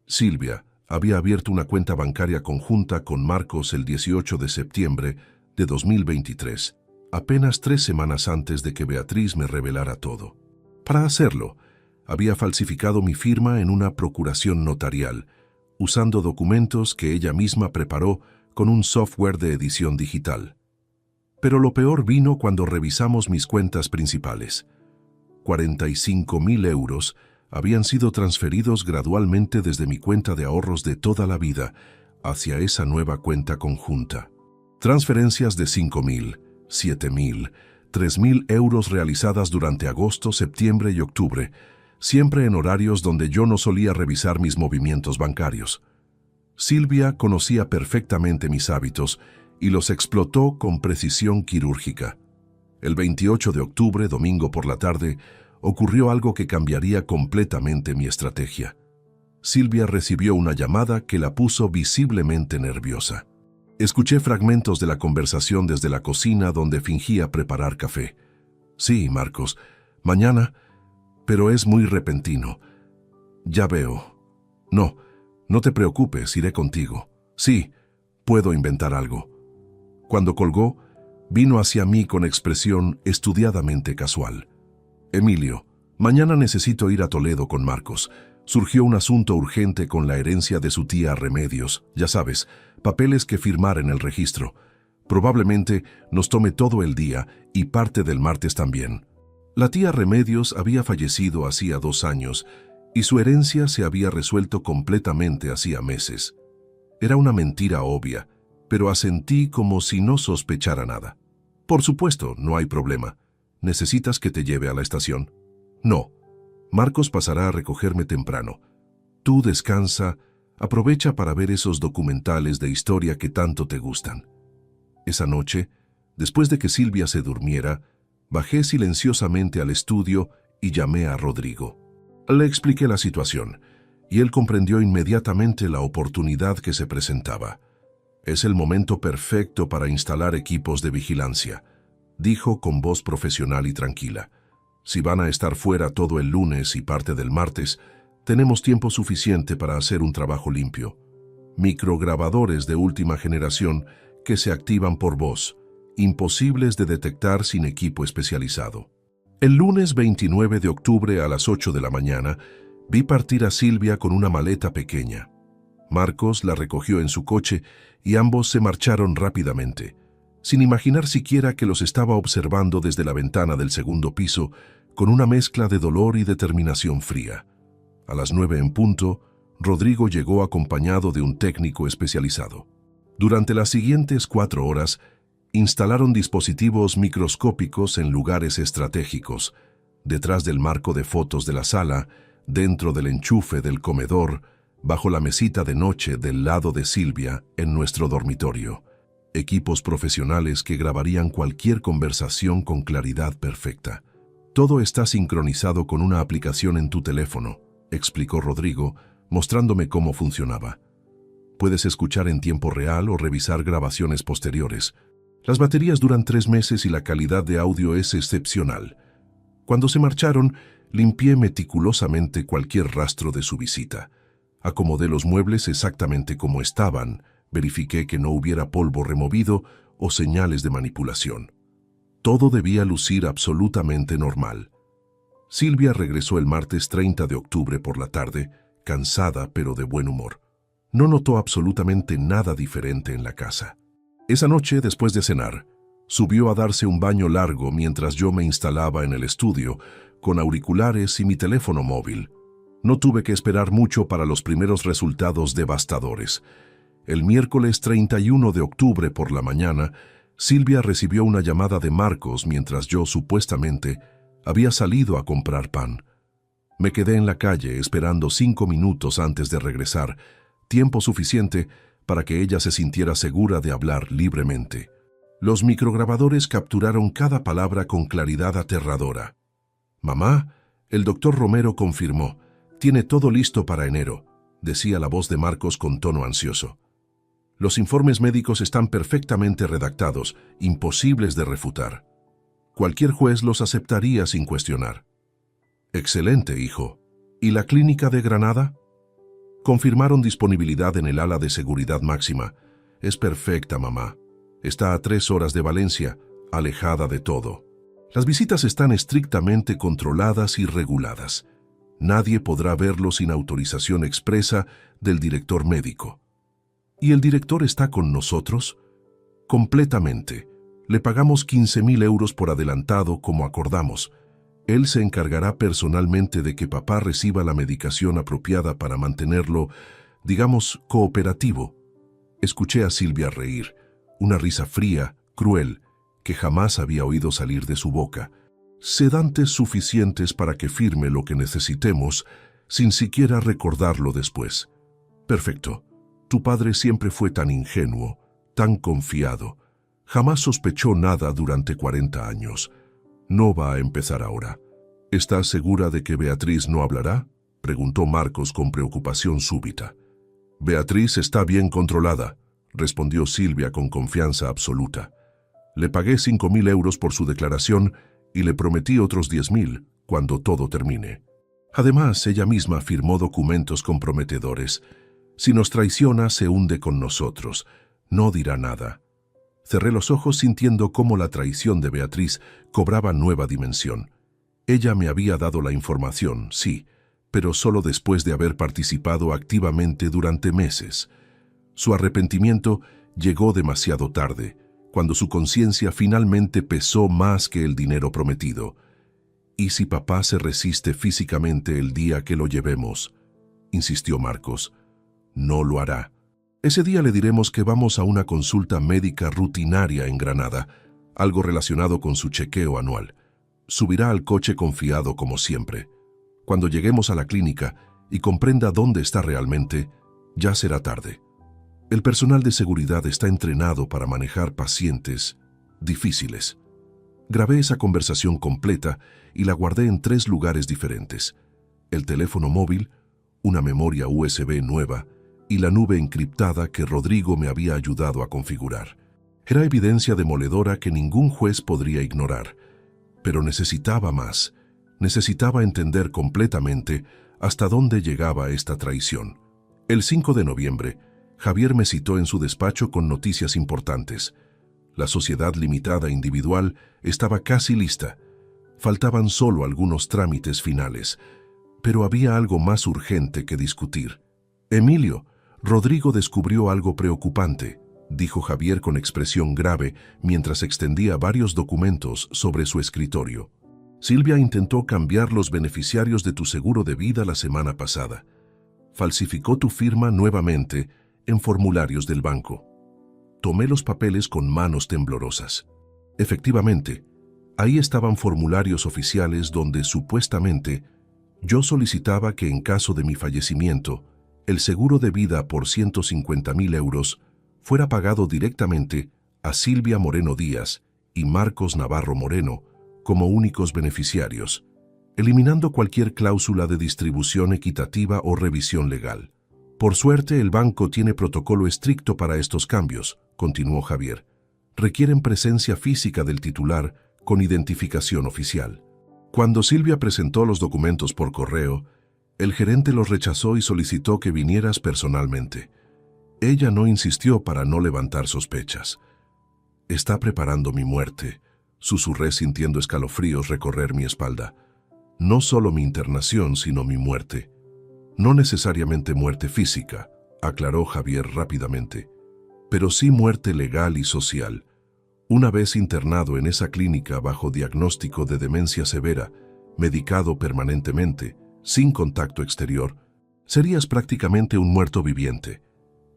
Silvia había abierto una cuenta bancaria conjunta con Marcos el 18 de septiembre de 2023, apenas 3 semanas antes de que Beatriz me revelara todo. Para hacerlo, había falsificado mi firma en una procuración notarial, usando documentos que ella misma preparó con un software de edición digital. Pero lo peor vino cuando revisamos mis cuentas principales. 45.000 euros habían sido transferidos gradualmente desde mi cuenta de ahorros de toda la vida hacia esa nueva cuenta conjunta. Transferencias de 5.000, 7.000, 3.000 euros realizadas durante agosto, septiembre y octubre, siempre en horarios donde yo no solía revisar mis movimientos bancarios. Silvia conocía perfectamente mis hábitos y los explotó con precisión quirúrgica. El 28 de octubre, domingo por la tarde, ocurrió algo que cambiaría completamente mi estrategia. Silvia recibió una llamada que la puso visiblemente nerviosa. Escuché fragmentos de la conversación desde la cocina donde fingía preparar café. Sí, Marcos, mañana, pero es muy repentino. Ya veo. No te preocupes, iré contigo. Sí, puedo inventar algo. Cuando colgó, vino hacia mí con expresión estudiadamente casual. Emilio, mañana necesito ir a Toledo con Marcos. Surgió un asunto urgente con la herencia de su tía Remedios, ya sabes, papeles que firmar en el registro. Probablemente nos tome todo el día y parte del martes también. La tía Remedios había fallecido hacía 2 años y su herencia se había resuelto completamente hacía meses. Era una mentira obvia, pero asentí como si no sospechara nada. Por supuesto, no hay problema. ¿Necesitas que te lleve a la estación? No. Marcos pasará a recogerme temprano. Tú descansa, aprovecha para ver esos documentales de historia que tanto te gustan. Esa noche, después de que Silvia se durmiera, bajé silenciosamente al estudio y llamé a Rodrigo. Le expliqué la situación, y él comprendió inmediatamente la oportunidad que se presentaba. Es el momento perfecto para instalar equipos de vigilancia, dijo con voz profesional y tranquila. Si van a estar fuera todo el lunes y parte del martes, tenemos tiempo suficiente para hacer un trabajo limpio. Micrograbadores de última generación que se activan por voz, imposibles de detectar sin equipo especializado. El lunes 29 de octubre a las 8 de la mañana, vi partir a Silvia con una maleta pequeña. Marcos la recogió en su coche y ambos se marcharon rápidamente, sin imaginar siquiera que los estaba observando desde la ventana del segundo piso con una mezcla de dolor y determinación fría. A las 9 en punto, Rodrigo llegó acompañado de un técnico especializado. Durante las siguientes 4 horas, instalaron dispositivos microscópicos en lugares estratégicos, detrás del marco de fotos de la sala, dentro del enchufe del comedor, bajo la mesita de noche del lado de Silvia en nuestro dormitorio. Equipos profesionales que grabarían cualquier conversación con claridad perfecta. Todo está sincronizado con una aplicación en tu teléfono, explicó Rodrigo, mostrándome cómo funcionaba. Puedes escuchar en tiempo real o revisar grabaciones posteriores. Las baterías duran 3 meses y la calidad de audio es excepcional. Cuando se marcharon, limpié meticulosamente cualquier rastro de su visita. Acomodé los muebles exactamente como estaban, verifiqué que no hubiera polvo removido o señales de manipulación. Todo debía lucir absolutamente normal. Silvia regresó el martes 30 de octubre por la tarde, cansada pero de buen humor. No notó absolutamente nada diferente en la casa. Esa noche, después de cenar, Subió a darse un baño largo mientras yo me instalaba en el estudio, con auriculares y mi teléfono móvil. No tuve que esperar mucho para los primeros resultados devastadores. El miércoles 31 de octubre por la mañana, Silvia recibió una llamada de Marcos mientras yo, supuestamente, había salido a comprar pan. Me quedé en la calle esperando 5 minutos antes de regresar, tiempo suficiente para que ella se sintiera segura de hablar libremente. Los micrograbadores capturaron cada palabra con claridad aterradora. «Mamá, el doctor Romero confirmó. Tiene todo listo para enero», decía la voz de Marcos con tono ansioso. «Los informes médicos están perfectamente redactados, imposibles de refutar. Cualquier juez los aceptaría sin cuestionar». «Excelente, hijo. ¿Y la clínica de Granada?» «Confirmaron disponibilidad en el ala de seguridad máxima. Es perfecta, mamá. Está a 3 horas de Valencia, alejada de todo. Las visitas están estrictamente controladas y reguladas. Nadie podrá verlo sin autorización expresa del director médico». «¿Y el director está con nosotros?» «Completamente. Le pagamos 15.000 euros por adelantado como acordamos. Él se encargará personalmente de que papá reciba la medicación apropiada para mantenerlo, digamos, cooperativo». Escuché a Silvia reír, una risa fría, cruel, que jamás había oído salir de su boca. «Sedantes suficientes para que firme lo que necesitemos, sin siquiera recordarlo después». «Perfecto. Tu padre siempre fue tan ingenuo, tan confiado. Jamás sospechó nada durante 40 años. No va a empezar ahora». «¿Estás segura de que Beatriz no hablará?», preguntó Marcos con preocupación súbita. «Beatriz está bien controlada», respondió Silvia con confianza absoluta. «Le pagué 5.000 euros por su declaración y le prometí otros 10.000 cuando todo termine. Además, ella misma firmó documentos comprometedores. Si nos traiciona, se hunde con nosotros. No dirá nada». Cerré los ojos sintiendo cómo la traición de Beatriz cobraba nueva dimensión. Ella me había dado la información, sí, pero solo después de haber participado activamente durante meses. Su arrepentimiento llegó demasiado tarde, cuando su conciencia finalmente pesó más que el dinero prometido. «¿Y si papá se resiste físicamente el día que lo llevemos?», insistió Marcos. «No lo hará. Ese día le diremos que vamos a una consulta médica rutinaria en Granada, algo relacionado con su chequeo anual. Subirá al coche confiado como siempre. Cuando lleguemos a la clínica y comprenda dónde está realmente, ya será tarde. El personal de seguridad está entrenado para manejar pacientes difíciles». Grabé esa conversación completa y la guardé en 3 lugares diferentes: el teléfono móvil, una memoria USB nueva y la nube encriptada que Rodrigo me había ayudado a configurar. Era evidencia demoledora que ningún juez podría ignorar, pero necesitaba más. Necesitaba entender completamente hasta dónde llegaba esta traición. El 5 de noviembre, Javier me citó en su despacho con noticias importantes. La sociedad limitada individual estaba casi lista. Faltaban solo algunos trámites finales, pero había algo más urgente que discutir. «Emilio, Rodrigo descubrió algo preocupante», dijo Javier con expresión grave mientras extendía varios documentos sobre su escritorio. «Silvia intentó cambiar los beneficiarios de tu seguro de vida la semana pasada. Falsificó tu firma nuevamente en formularios del banco». Tomé los papeles con manos temblorosas. Efectivamente, ahí estaban formularios oficiales donde supuestamente yo solicitaba que en caso de mi fallecimiento, el seguro de vida por 150.000 euros fuera pagado directamente a Silvia Moreno Díaz y Marcos Navarro Moreno como únicos beneficiarios, eliminando cualquier cláusula de distribución equitativa o revisión legal. «Por suerte, el banco tiene protocolo estricto para estos cambios», continuó Javier. «Requieren presencia física del titular con identificación oficial». Cuando Silvia presentó los documentos por correo, el gerente los rechazó y solicitó que vinieras personalmente. Ella no insistió para no levantar sospechas. «Está preparando mi muerte», susurré sintiendo escalofríos recorrer mi espalda. «No solo mi internación, sino mi muerte». «No necesariamente muerte física», aclaró Javier rápidamente, «pero sí muerte legal y social. Una vez internado en esa clínica bajo diagnóstico de demencia severa, medicado permanentemente, sin contacto exterior, serías prácticamente un muerto viviente.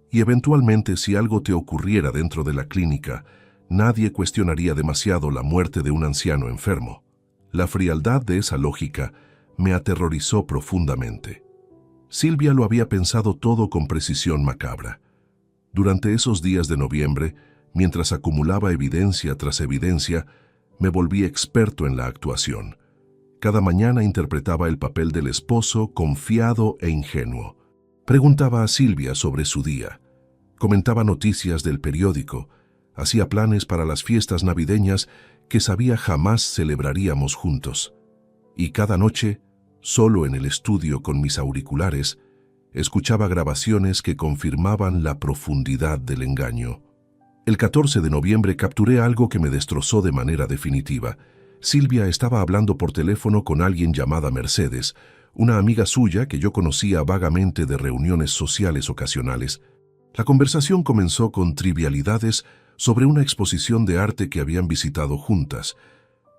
Y eventualmente, si algo te ocurriera dentro de la clínica, nadie cuestionaría demasiado la muerte de un anciano enfermo. La frialdad de esa lógica me aterrorizó profundamente. Silvia lo había pensado todo con precisión macabra. Durante esos días de noviembre, mientras acumulaba evidencia tras evidencia, me volví experto en la actuación. Cada mañana interpretaba el papel del esposo confiado e ingenuo. Preguntaba a Silvia sobre su día. Comentaba noticias del periódico. Hacía planes para las fiestas navideñas que sabía jamás celebraríamos juntos. Y cada noche, solo en el estudio con mis auriculares, escuchaba grabaciones que confirmaban la profundidad del engaño. El 14 de noviembre capturé algo que me destrozó de manera definitiva. Silvia estaba hablando por teléfono con alguien llamada Mercedes, una amiga suya que yo conocía vagamente de reuniones sociales ocasionales. La conversación comenzó con trivialidades sobre una exposición de arte que habían visitado juntas,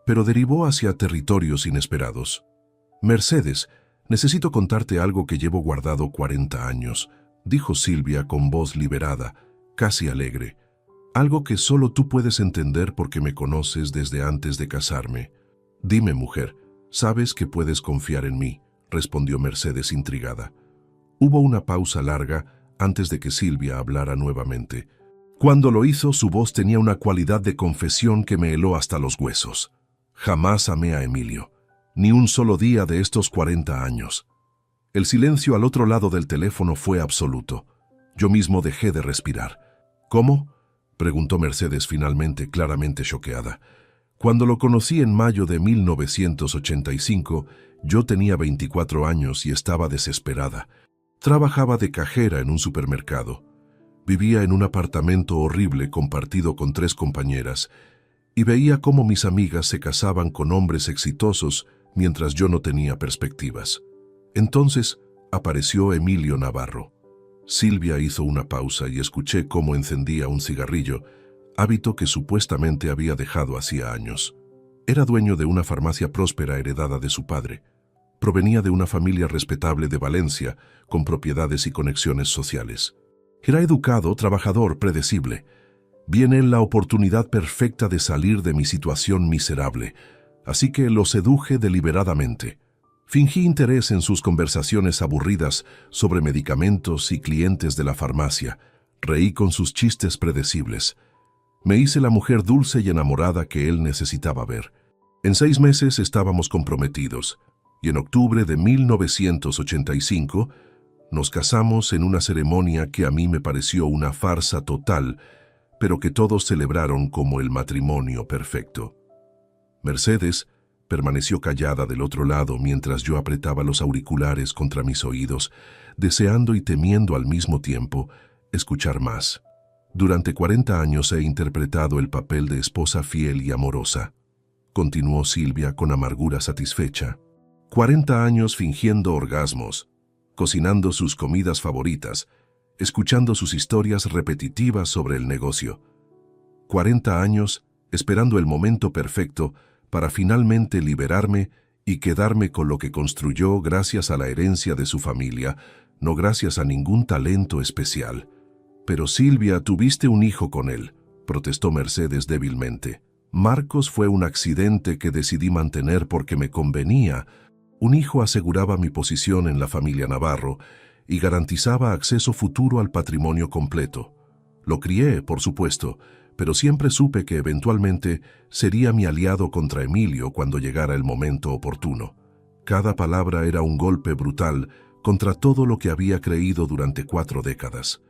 pero derivó hacia territorios inesperados. «Mercedes, necesito contarte algo que llevo guardado 40 años», dijo Silvia con voz liberada, casi alegre. «Algo que solo tú puedes entender porque me conoces desde antes de casarme». «Dime, mujer, sabes que puedes confiar en mí», respondió Mercedes intrigada. Hubo una pausa larga antes de que Silvia hablara nuevamente. Cuando lo hizo, su voz tenía una cualidad de confesión que me heló hasta los huesos. «Jamás amé a Emilio, ni un solo día de estos 40 años». El silencio al otro lado del teléfono fue absoluto. Yo mismo dejé de respirar. «¿Cómo?», preguntó Mercedes finalmente, claramente choqueada. «Cuando lo conocí en mayo de 1985, yo tenía 24 años y estaba desesperada. Trabajaba de cajera en un supermercado. Vivía en un apartamento horrible compartido con 3 compañeras y veía cómo mis amigas se casaban con hombres exitosos mientras yo no tenía perspectivas. Entonces apareció Emilio Navarro». Silvia hizo una pausa y escuché cómo encendía un cigarrillo, hábito que supuestamente había dejado hacía años. Era dueño de una farmacia próspera heredada de su padre. Provenía de una familia respetable de Valencia, con propiedades y conexiones sociales. Era educado, trabajador, predecible. Vi en él la oportunidad perfecta de salir de mi situación miserable, así que lo seduje deliberadamente. Fingí interés en sus conversaciones aburridas sobre medicamentos y clientes de la farmacia. Reí con sus chistes predecibles. Me hice la mujer dulce y enamorada que él necesitaba ver. En 6 meses estábamos comprometidos, y en octubre de 1985 nos casamos en una ceremonia que a mí me pareció una farsa total, pero que todos celebraron como el matrimonio perfecto. Mercedes permaneció callada del otro lado mientras yo apretaba los auriculares contra mis oídos, deseando y temiendo al mismo tiempo escuchar más. Durante 40 años he interpretado el papel de esposa fiel y amorosa, continuó Silvia con amargura satisfecha. 40 años fingiendo orgasmos, cocinando sus comidas favoritas, escuchando sus historias repetitivas sobre el negocio. 40 años esperando el momento perfecto para finalmente liberarme y quedarme con lo que construyó gracias a la herencia de su familia, no gracias a ningún talento especial. «Pero Silvia, tuviste un hijo con él», protestó Mercedes débilmente. «Marcos fue un accidente que decidí mantener porque me convenía. Un hijo aseguraba mi posición en la familia Navarro y garantizaba acceso futuro al patrimonio completo. Lo crié, por supuesto, pero siempre supe que eventualmente sería mi aliado contra Emilio cuando llegara el momento oportuno. Cada palabra era un golpe brutal contra todo lo que había creído durante 4 décadas.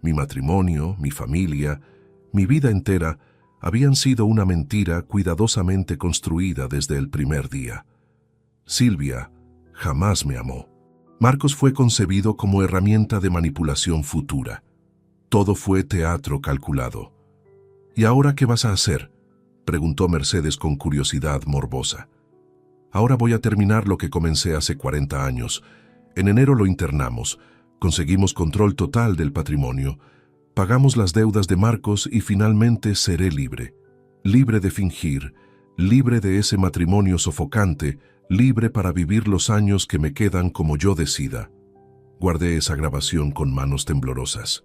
Mi matrimonio, mi familia, mi vida entera habían sido una mentira cuidadosamente construida desde el primer día. Silvia jamás me amó. Marcos fue concebido como herramienta de manipulación futura. Todo fue teatro calculado. «¿Y ahora qué vas a hacer?», preguntó Mercedes con curiosidad morbosa. «Ahora voy a terminar lo que comencé hace 40 años. En enero lo internamos, conseguimos control total del patrimonio, pagamos las deudas de Marcos y finalmente seré libre». libre de fingir, libre de ese matrimonio sofocante, libre para vivir los años que me quedan como yo decida. Guardé esa grabación con manos temblorosas.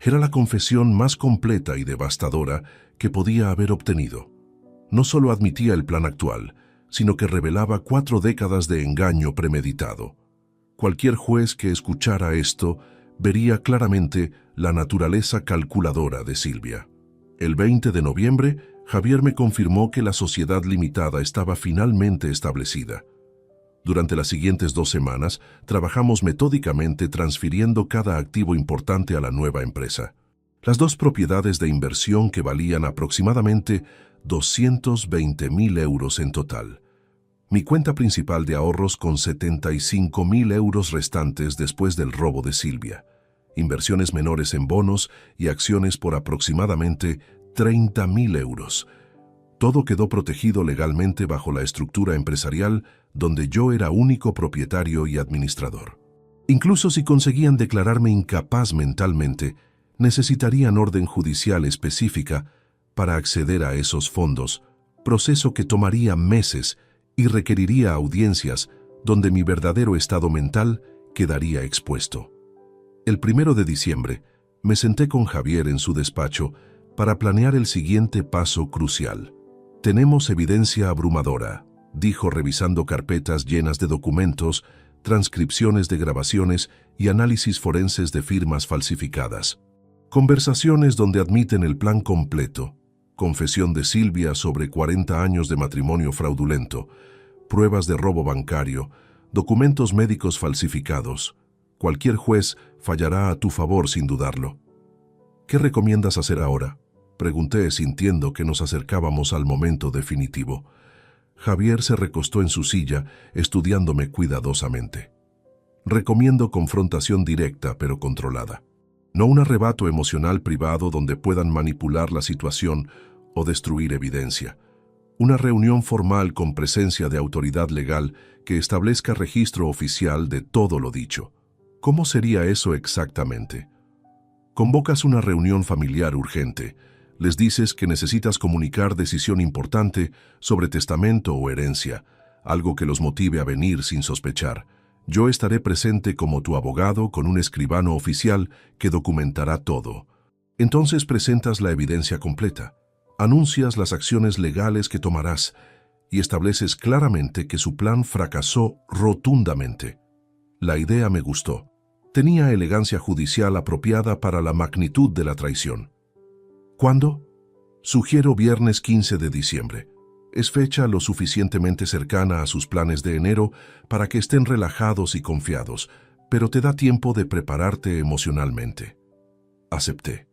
Era la confesión más completa y devastadora que podía haber obtenido. No solo admitía el plan actual, sino que revelaba 4 décadas de engaño premeditado. Cualquier juez que escuchara esto vería claramente la naturaleza calculadora de Silvia. El 20 de noviembre, Javier me confirmó que la sociedad limitada estaba finalmente establecida. Durante las siguientes 2 semanas, trabajamos metódicamente transfiriendo cada activo importante a la nueva empresa. Las 2 propiedades de inversión que valían aproximadamente 220.000 euros en total. Mi cuenta principal de ahorros con 75.000 euros restantes después del robo de Silvia. Inversiones menores en bonos y acciones por aproximadamente 30.000 euros. Todo quedó protegido legalmente bajo la estructura empresarial donde yo era único propietario y administrador. Incluso si conseguían declararme incapaz mentalmente, necesitarían orden judicial específica para acceder a esos fondos, proceso que tomaría meses y requeriría audiencias donde mi verdadero estado mental quedaría expuesto. El 1 de diciembre me senté con Javier en su despacho para planear el siguiente paso crucial. «Tenemos evidencia abrumadora», dijo revisando carpetas llenas de documentos, transcripciones de grabaciones y análisis forenses de firmas falsificadas. Conversaciones donde admiten el plan completo, confesión de Silvia sobre 40 años de matrimonio fraudulento, pruebas de robo bancario, documentos médicos falsificados. Cualquier juez fallará a tu favor sin dudarlo. «¿Qué recomiendas hacer ahora?», pregunté sintiendo que nos acercábamos al momento definitivo. Javier se recostó en su silla, estudiándome cuidadosamente. «Recomiendo confrontación directa pero controlada. No un arrebato emocional privado donde puedan manipular la situación o destruir evidencia. Una reunión formal con presencia de autoridad legal que establezca registro oficial de todo lo dicho». «¿Cómo sería eso exactamente?». «Convocas una reunión familiar urgente. Les dices que necesitas comunicar decisión importante sobre testamento o herencia, algo que los motive a venir sin sospechar. Yo estaré presente como tu abogado con un escribano oficial que documentará todo. Entonces presentas la evidencia completa, anuncias las acciones legales que tomarás y estableces claramente que su plan fracasó rotundamente». La idea me gustó. Tenía elegancia judicial apropiada para la magnitud de la traición. «¿Cuándo?». «Sugiero viernes 15 de diciembre. Es fecha lo suficientemente cercana a sus planes de enero para que estén relajados y confiados, pero te da tiempo de prepararte emocionalmente». Acepté.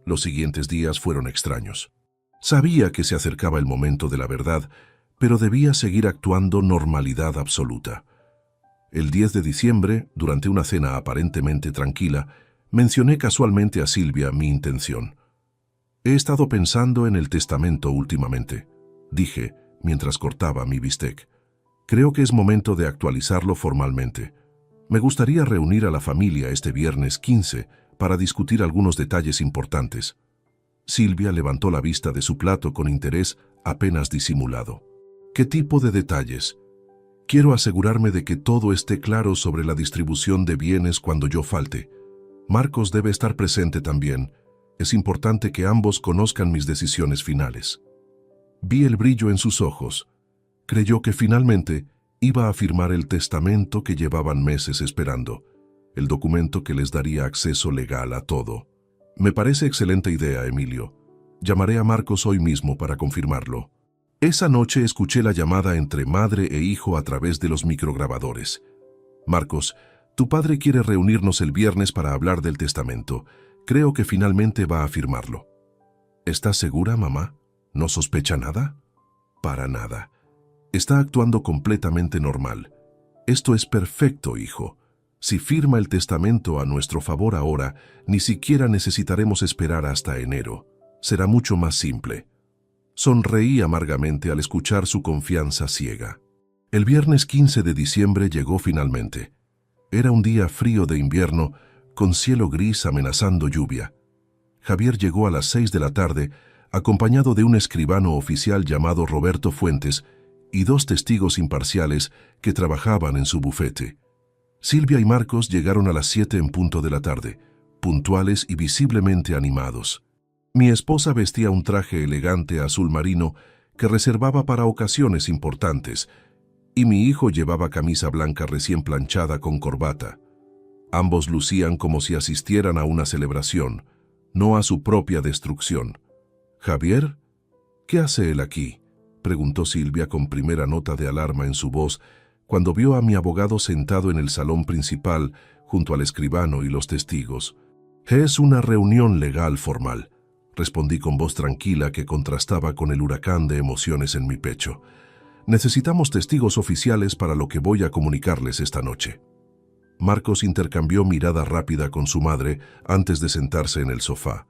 Los siguientes días fueron extraños. Sabía que se acercaba el momento de la verdad, pero debía seguir actuando normalidad absoluta. El 10 de diciembre, durante una cena aparentemente tranquila, mencioné casualmente a Silvia mi intención. «He estado pensando en el testamento últimamente», dije mientras cortaba mi bistec. «Creo que es momento de actualizarlo formalmente. Me gustaría reunir a la familia este viernes 15 para discutir algunos detalles importantes». Silvia levantó la vista de su plato con interés apenas disimulado. «¿Qué tipo de detalles?». «Quiero asegurarme de que todo esté claro sobre la distribución de bienes cuando yo falte. Marcos debe estar presente también. Es importante que ambos conozcan mis decisiones finales». Vi el brillo en sus ojos. Creyó que finalmente iba a firmar el testamento que llevaban meses esperando, el documento que les daría acceso legal a todo. «Me parece excelente idea, Emilio. Llamaré a Marcos hoy mismo para confirmarlo». Esa noche escuché la llamada entre madre e hijo a través de los micrograbadores. «Marcos, tu padre quiere reunirnos el viernes para hablar del testamento. Creo que finalmente va a firmarlo». «¿Estás segura, mamá? ¿No sospecha nada?». «Para nada. Está actuando completamente normal. Esto es perfecto, hijo. Si firma el testamento a nuestro favor ahora, ni siquiera necesitaremos esperar hasta enero. Será mucho más simple». Sonreí amargamente al escuchar su confianza ciega. El viernes 15 de diciembre llegó finalmente. Era un día frío de invierno, con cielo gris amenazando lluvia. Javier llegó a las 6 de la tarde, acompañado de un escribano oficial llamado Roberto Fuentes y 2 testigos imparciales que trabajaban en su bufete. Silvia y Marcos llegaron a las 7 en punto de la tarde, puntuales y visiblemente animados. Mi esposa vestía un traje elegante azul marino que reservaba para ocasiones importantes, y mi hijo llevaba camisa blanca recién planchada con corbata. Ambos lucían como si asistieran a una celebración, no a su propia destrucción. «¿Javier? ¿Qué hace él aquí?», preguntó Silvia con primera nota de alarma en su voz cuando vio a mi abogado sentado en el salón principal junto al escribano y los testigos. «Es una reunión legal formal», respondí con voz tranquila que contrastaba con el huracán de emociones en mi pecho. «Necesitamos testigos oficiales para lo que voy a comunicarles esta noche». Marcos intercambió mirada rápida con su madre antes de sentarse en el sofá.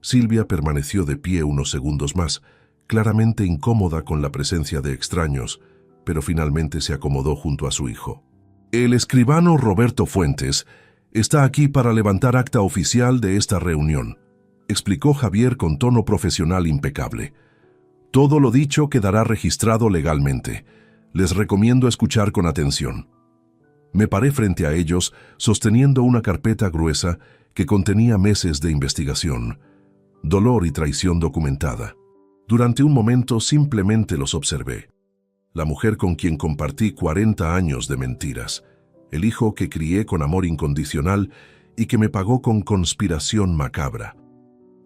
Silvia permaneció de pie unos segundos más, claramente incómoda con la presencia de extraños, pero finalmente se acomodó junto a su hijo. «El escribano Roberto Fuentes está aquí para levantar acta oficial de esta reunión», explicó Javier con tono profesional impecable. «Todo lo dicho quedará registrado legalmente. Les recomiendo escuchar con atención». Me paré frente a ellos, sosteniendo una carpeta gruesa que contenía meses de investigación, dolor y traición documentada. Durante un momento simplemente los observé. La mujer con quien compartí 40 años de mentiras, el hijo que crié con amor incondicional y que me pagó con conspiración macabra.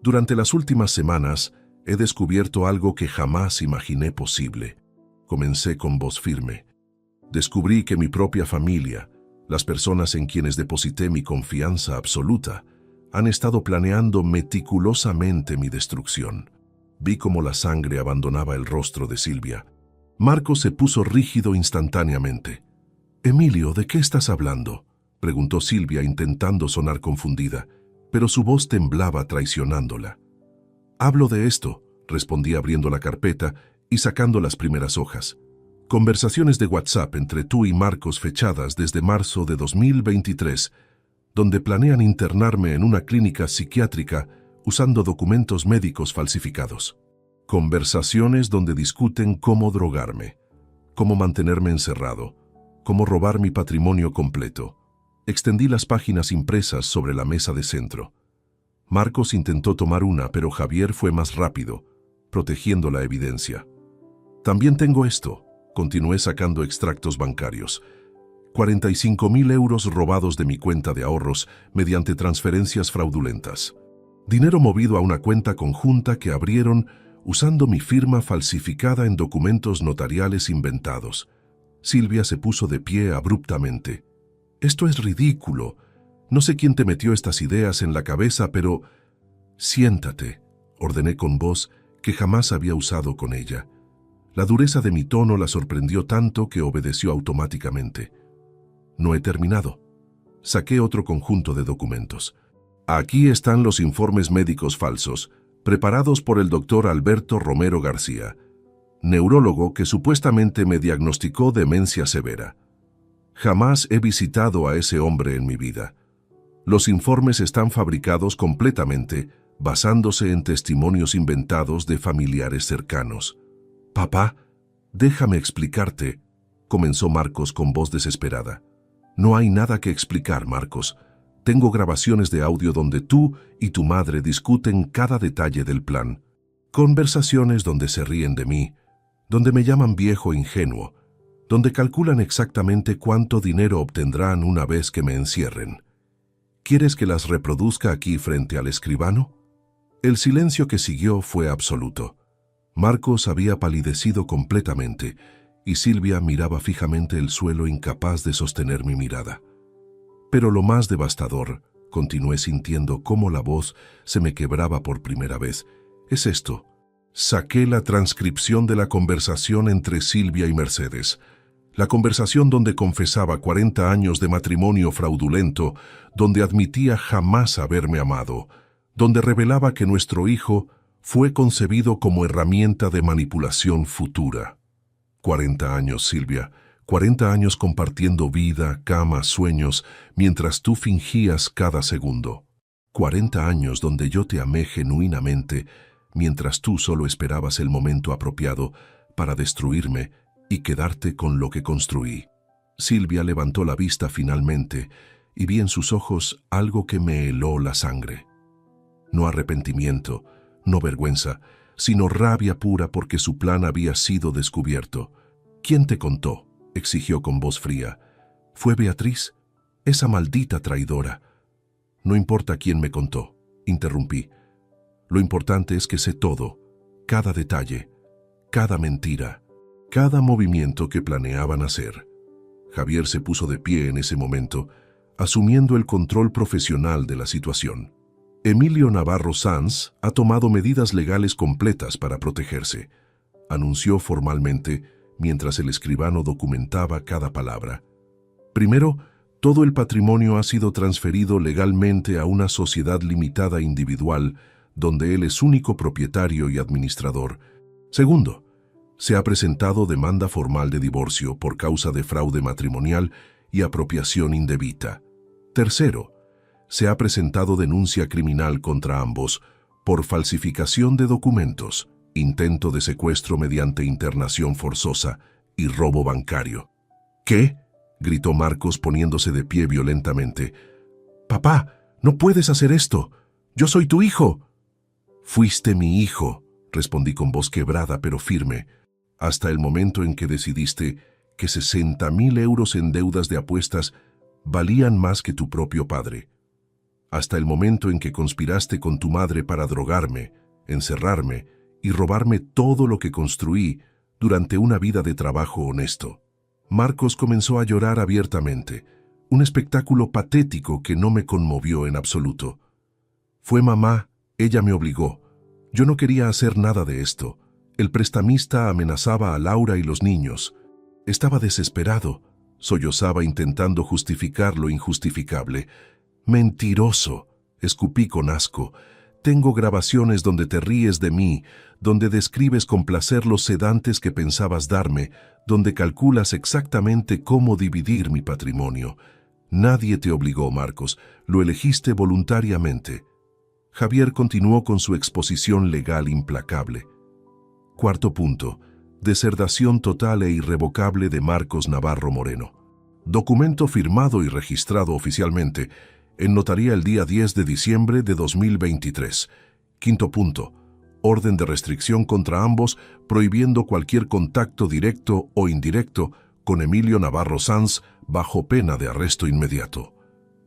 Durante las últimas semanas he descubierto algo que jamás imaginé posible. Comencé con voz firme. Descubrí que mi propia familia, las personas en quienes deposité mi confianza absoluta, han estado planeando meticulosamente mi destrucción. Vi cómo la sangre abandonaba el rostro de Silvia. Marcos se puso rígido instantáneamente. «Emilio, ¿de qué estás hablando?», preguntó Silvia intentando sonar confundida, pero su voz temblaba traicionándola. «Hablo de esto», respondí abriendo la carpeta y sacando las primeras hojas. «Conversaciones de WhatsApp entre tú y Marcos fechadas desde marzo de 2023, donde planean internarme en una clínica psiquiátrica usando documentos médicos falsificados. Conversaciones donde discuten cómo drogarme, cómo mantenerme encerrado, cómo robar mi patrimonio completo». Extendí las páginas impresas sobre la mesa de centro. Marcos intentó tomar una, pero Javier fue más rápido, protegiendo la evidencia. «También tengo esto», continué sacando extractos bancarios. 45.000 euros robados de mi cuenta de ahorros mediante transferencias fraudulentas. Dinero movido a una cuenta conjunta que abrieron usando mi firma falsificada en documentos notariales inventados. Silvia se puso de pie abruptamente. «Esto es ridículo. No sé quién te metió estas ideas en la cabeza, pero...» «Siéntate», ordené con voz que jamás había usado con ella. La dureza de mi tono la sorprendió tanto que obedeció automáticamente. «No he terminado». Saqué otro conjunto de documentos. «Aquí están los informes médicos falsos, preparados por el doctor Alberto Romero García, neurólogo que supuestamente me diagnosticó demencia severa. Jamás he visitado a ese hombre en mi vida. Los informes están fabricados completamente basándose en testimonios inventados de familiares cercanos». «Papá, déjame explicarte», comenzó Marcos con voz desesperada. «No hay nada que explicar, Marcos. Tengo grabaciones de audio donde tú y tu madre discuten cada detalle del plan. Conversaciones donde se ríen de mí, donde me llaman viejo ingenuo, donde calculan exactamente cuánto dinero obtendrán una vez que me encierren. ¿Quieres que las reproduzca aquí frente al escribano?». El silencio que siguió fue absoluto. Marcos había palidecido completamente y Silvia miraba fijamente el suelo incapaz de sostener mi mirada. Pero lo más devastador, continué sintiendo cómo la voz se me quebraba por primera vez, es esto. Saqué la transcripción de la conversación entre Silvia y Mercedes. La conversación donde confesaba 40 años de matrimonio fraudulento, donde admitía jamás haberme amado, donde revelaba que nuestro hijo fue concebido como herramienta de manipulación futura. 40 años, Silvia, 40 años compartiendo vida, cama, sueños, mientras tú fingías cada segundo. 40 años donde yo te amé genuinamente, mientras tú solo esperabas el momento apropiado para destruirme y quedarte con lo que construí. Silvia levantó la vista finalmente y vi en sus ojos algo que me heló la sangre. No arrepentimiento, no vergüenza, sino rabia pura porque su plan había sido descubierto. ¿Quién te contó?, exigió con voz fría. ¿Fue Beatriz? Esa maldita traidora. No importa quién me contó, interrumpí. Lo importante es que sé todo, cada detalle, cada mentira, cada movimiento que planeaban hacer. Javier se puso de pie en ese momento, asumiendo el control profesional de la situación. Emilio Navarro Sanz ha tomado medidas legales completas para protegerse, anunció formalmente mientras el escribano documentaba cada palabra. Primero, todo el patrimonio ha sido transferido legalmente a una sociedad limitada individual, donde él es único propietario y administrador. Segundo, se ha presentado demanda formal de divorcio por causa de fraude matrimonial y apropiación indebita. Tercero, se ha presentado denuncia criminal contra ambos por falsificación de documentos, intento de secuestro mediante internación forzosa y robo bancario. ¿Qué?, gritó Marcos poniéndose de pie violentamente. «Papá, no puedes hacer esto. Yo soy tu hijo». «Fuiste mi hijo», respondí con voz quebrada pero firme, hasta el momento en que decidiste que 60.000 euros en deudas de apuestas valían más que tu propio padre. Hasta el momento en que conspiraste con tu madre para drogarme, encerrarme y robarme todo lo que construí durante una vida de trabajo honesto. Marcos comenzó a llorar abiertamente, un espectáculo patético que no me conmovió en absoluto. Fue mamá, ella me obligó. Yo no quería hacer nada de esto. El prestamista amenazaba a Laura y los niños. Estaba desesperado, sollozaba intentando justificar lo injustificable. «Mentiroso», escupí con asco. «Tengo grabaciones donde te ríes de mí, donde describes con placer los sedantes que pensabas darme, donde calculas exactamente cómo dividir mi patrimonio. Nadie te obligó, Marcos, lo elegiste voluntariamente». Javier continuó con su exposición legal implacable. Cuarto punto: deserdación total e irrevocable de Marcos Navarro Moreno. Documento firmado y registrado oficialmente en notaría el día 10 de diciembre de 2023. Quinto punto: orden de restricción contra ambos, prohibiendo cualquier contacto directo o indirecto con Emilio Navarro Sanz bajo pena de arresto inmediato.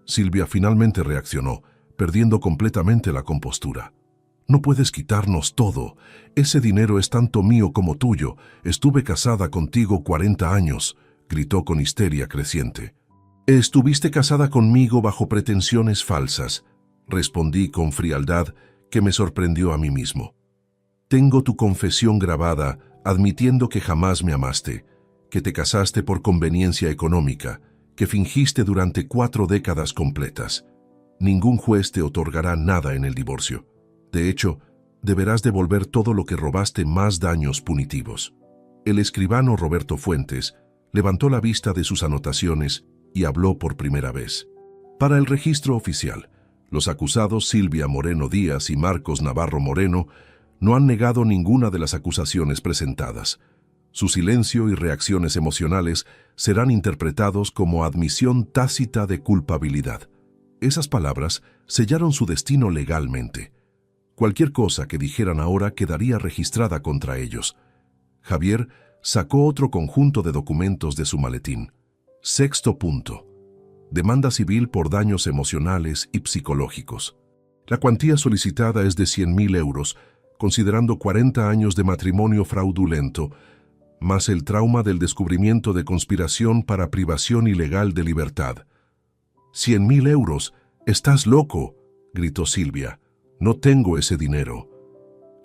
Silvia finalmente reaccionó, perdiendo completamente la compostura. «No puedes quitarnos todo. Ese dinero es tanto mío como tuyo. Estuve casada contigo 40 años», gritó con histeria creciente. «Estuviste casada conmigo bajo pretensiones falsas», respondí con frialdad que me sorprendió a mí mismo. «Tengo tu confesión grabada admitiendo que jamás me amaste, que te casaste por conveniencia económica, que fingiste durante 4 décadas completas. Ningún juez te otorgará nada en el divorcio. De hecho, deberás devolver todo lo que robaste más daños punitivos». El escribano Roberto Fuentes levantó la vista de sus anotaciones y habló por primera vez. Para el registro oficial, los acusados Silvia Moreno Díaz y Marcos Navarro Moreno no han negado ninguna de las acusaciones presentadas. Su silencio y reacciones emocionales serán interpretados como admisión tácita de culpabilidad. Esas palabras sellaron su destino legalmente. Cualquier cosa que dijeran ahora quedaría registrada contra ellos. Javier sacó otro conjunto de documentos de su maletín. Sexto punto: demanda civil por daños emocionales y psicológicos. La cuantía solicitada es de 100.000 euros, considerando 40 años de matrimonio fraudulento, más el trauma del descubrimiento de conspiración para privación ilegal de libertad. «¿100.000 euros? ¡Estás loco!», gritó Silvia. «No tengo ese dinero».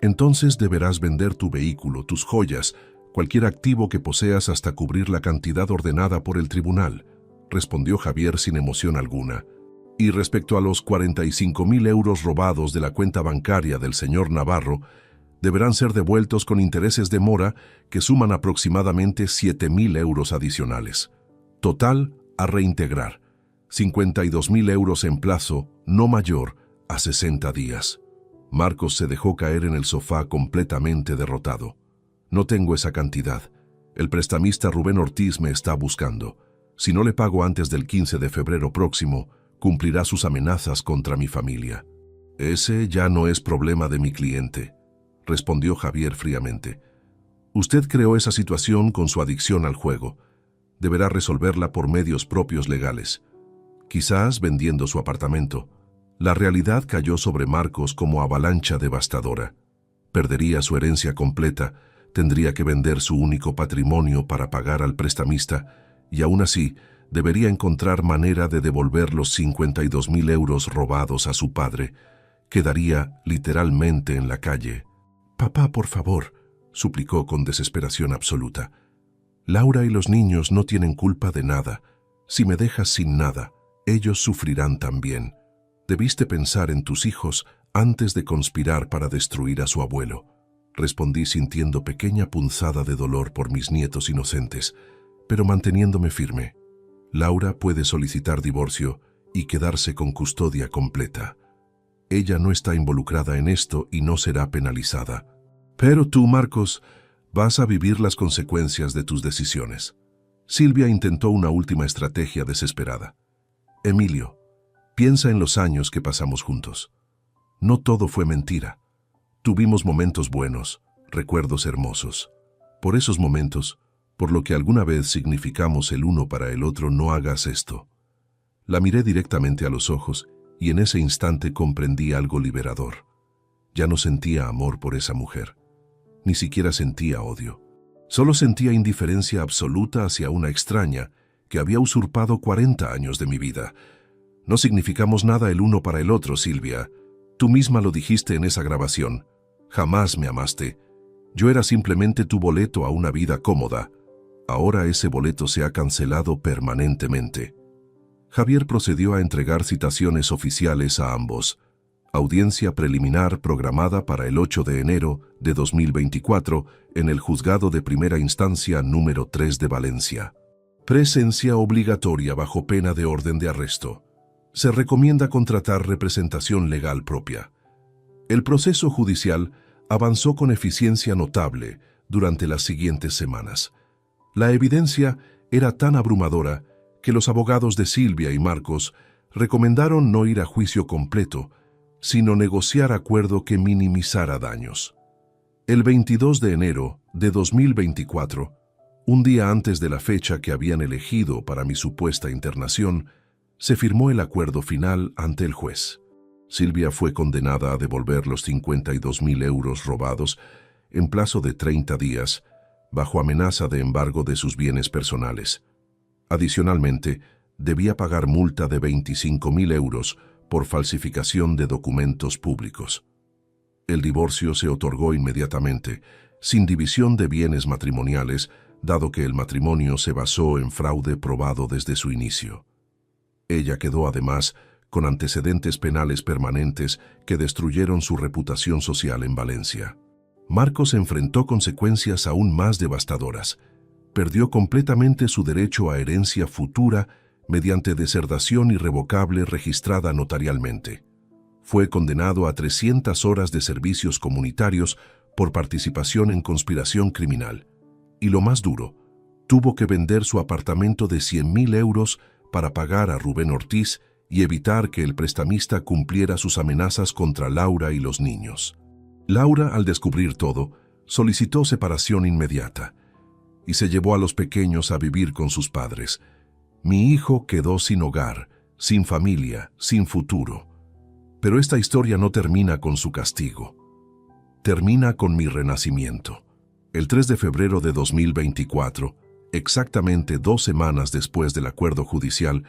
«Entonces deberás vender tu vehículo, tus joyas, cualquier activo que poseas hasta cubrir la cantidad ordenada por el tribunal», respondió Javier sin emoción alguna. «Y respecto a los 45.000 euros robados de la cuenta bancaria del señor Navarro, deberán ser devueltos con intereses de mora que suman aproximadamente 7.000 euros adicionales. Total a reintegrar, 52.000 euros en plazo no mayor a 60 días. Marcos se dejó caer en el sofá completamente derrotado. No tengo esa cantidad. El prestamista Rubén Ortiz me está buscando. Si no le pago antes del 15 de febrero próximo, cumplirá sus amenazas contra mi familia. Ese ya no es problema de mi cliente, respondió Javier fríamente. Usted creó esa situación con su adicción al juego. Deberá resolverla por medios propios legales. Quizás vendiendo su apartamento. La realidad cayó sobre Marcos como avalancha devastadora. Perdería su herencia completa, tendría que vender su único patrimonio para pagar al prestamista, y aún así debería encontrar manera de devolver los 52.000 euros robados a su padre. Quedaría literalmente en la calle. «Papá, por favor», suplicó con desesperación absoluta. «Laura y los niños no tienen culpa de nada. Si me dejas sin nada, ellos sufrirán también. Debiste pensar en tus hijos antes de conspirar para destruir a su abuelo», respondí sintiendo pequeña punzada de dolor por mis nietos inocentes, pero manteniéndome firme. Laura puede solicitar divorcio y quedarse con custodia completa. Ella no está involucrada en esto y no será penalizada. Pero tú, Marcos, vas a vivir las consecuencias de tus decisiones. Silvia intentó una última estrategia desesperada. Emilio, piensa en los años que pasamos juntos. No todo fue mentira. Tuvimos momentos buenos, recuerdos hermosos. Por esos momentos, por lo que alguna vez significamos el uno para el otro, no hagas esto. La miré directamente a los ojos y en ese instante comprendí algo liberador. Ya no sentía amor por esa mujer. Ni siquiera sentía odio. Solo sentía indiferencia absoluta hacia una extraña que había usurpado 40 años de mi vida. No significamos nada el uno para el otro, Silvia. Tú misma lo dijiste en esa grabación. Jamás me amaste. Yo era simplemente tu boleto a una vida cómoda. Ahora ese boleto se ha cancelado permanentemente. Javier procedió a entregar citaciones oficiales a ambos. Audiencia preliminar programada para el 8 de enero de 2024 en el Juzgado de Primera Instancia número 3 de Valencia. Presencia obligatoria bajo pena de orden de arresto. Se recomienda contratar representación legal propia. El proceso judicial avanzó con eficiencia notable durante las siguientes semanas. La evidencia era tan abrumadora que los abogados de Silvia y Marcos recomendaron no ir a juicio completo, sino negociar acuerdo que minimizara daños. El 22 de enero de 2024, un día antes de la fecha que habían elegido para mi supuesta internación, se firmó el acuerdo final ante el juez. Silvia fue condenada a devolver los 52.000 euros robados en plazo de 30 días, bajo amenaza de embargo de sus bienes personales. Adicionalmente, debía pagar multa de 25.000 euros por falsificación de documentos públicos. El divorcio se otorgó inmediatamente, sin división de bienes matrimoniales, dado que el matrimonio se basó en fraude probado desde su inicio. Ella quedó además con antecedentes penales permanentes que destruyeron su reputación social en Valencia. Marcos enfrentó consecuencias aún más devastadoras. Perdió completamente su derecho a herencia futura mediante deserdación irrevocable registrada notarialmente. Fue condenado a 300 horas de servicios comunitarios por participación en conspiración criminal. Y lo más duro, tuvo que vender su apartamento de 100.000 euros para pagar a Rubén Ortiz y evitar que el prestamista cumpliera sus amenazas contra Laura y los niños. Laura, al descubrir todo, solicitó separación inmediata y se llevó a los pequeños a vivir con sus padres. Mi hijo quedó sin hogar, sin familia, sin futuro. Pero esta historia no termina con su castigo. Termina con mi renacimiento. El 3 de febrero de 2024, exactamente 2 semanas después del acuerdo judicial,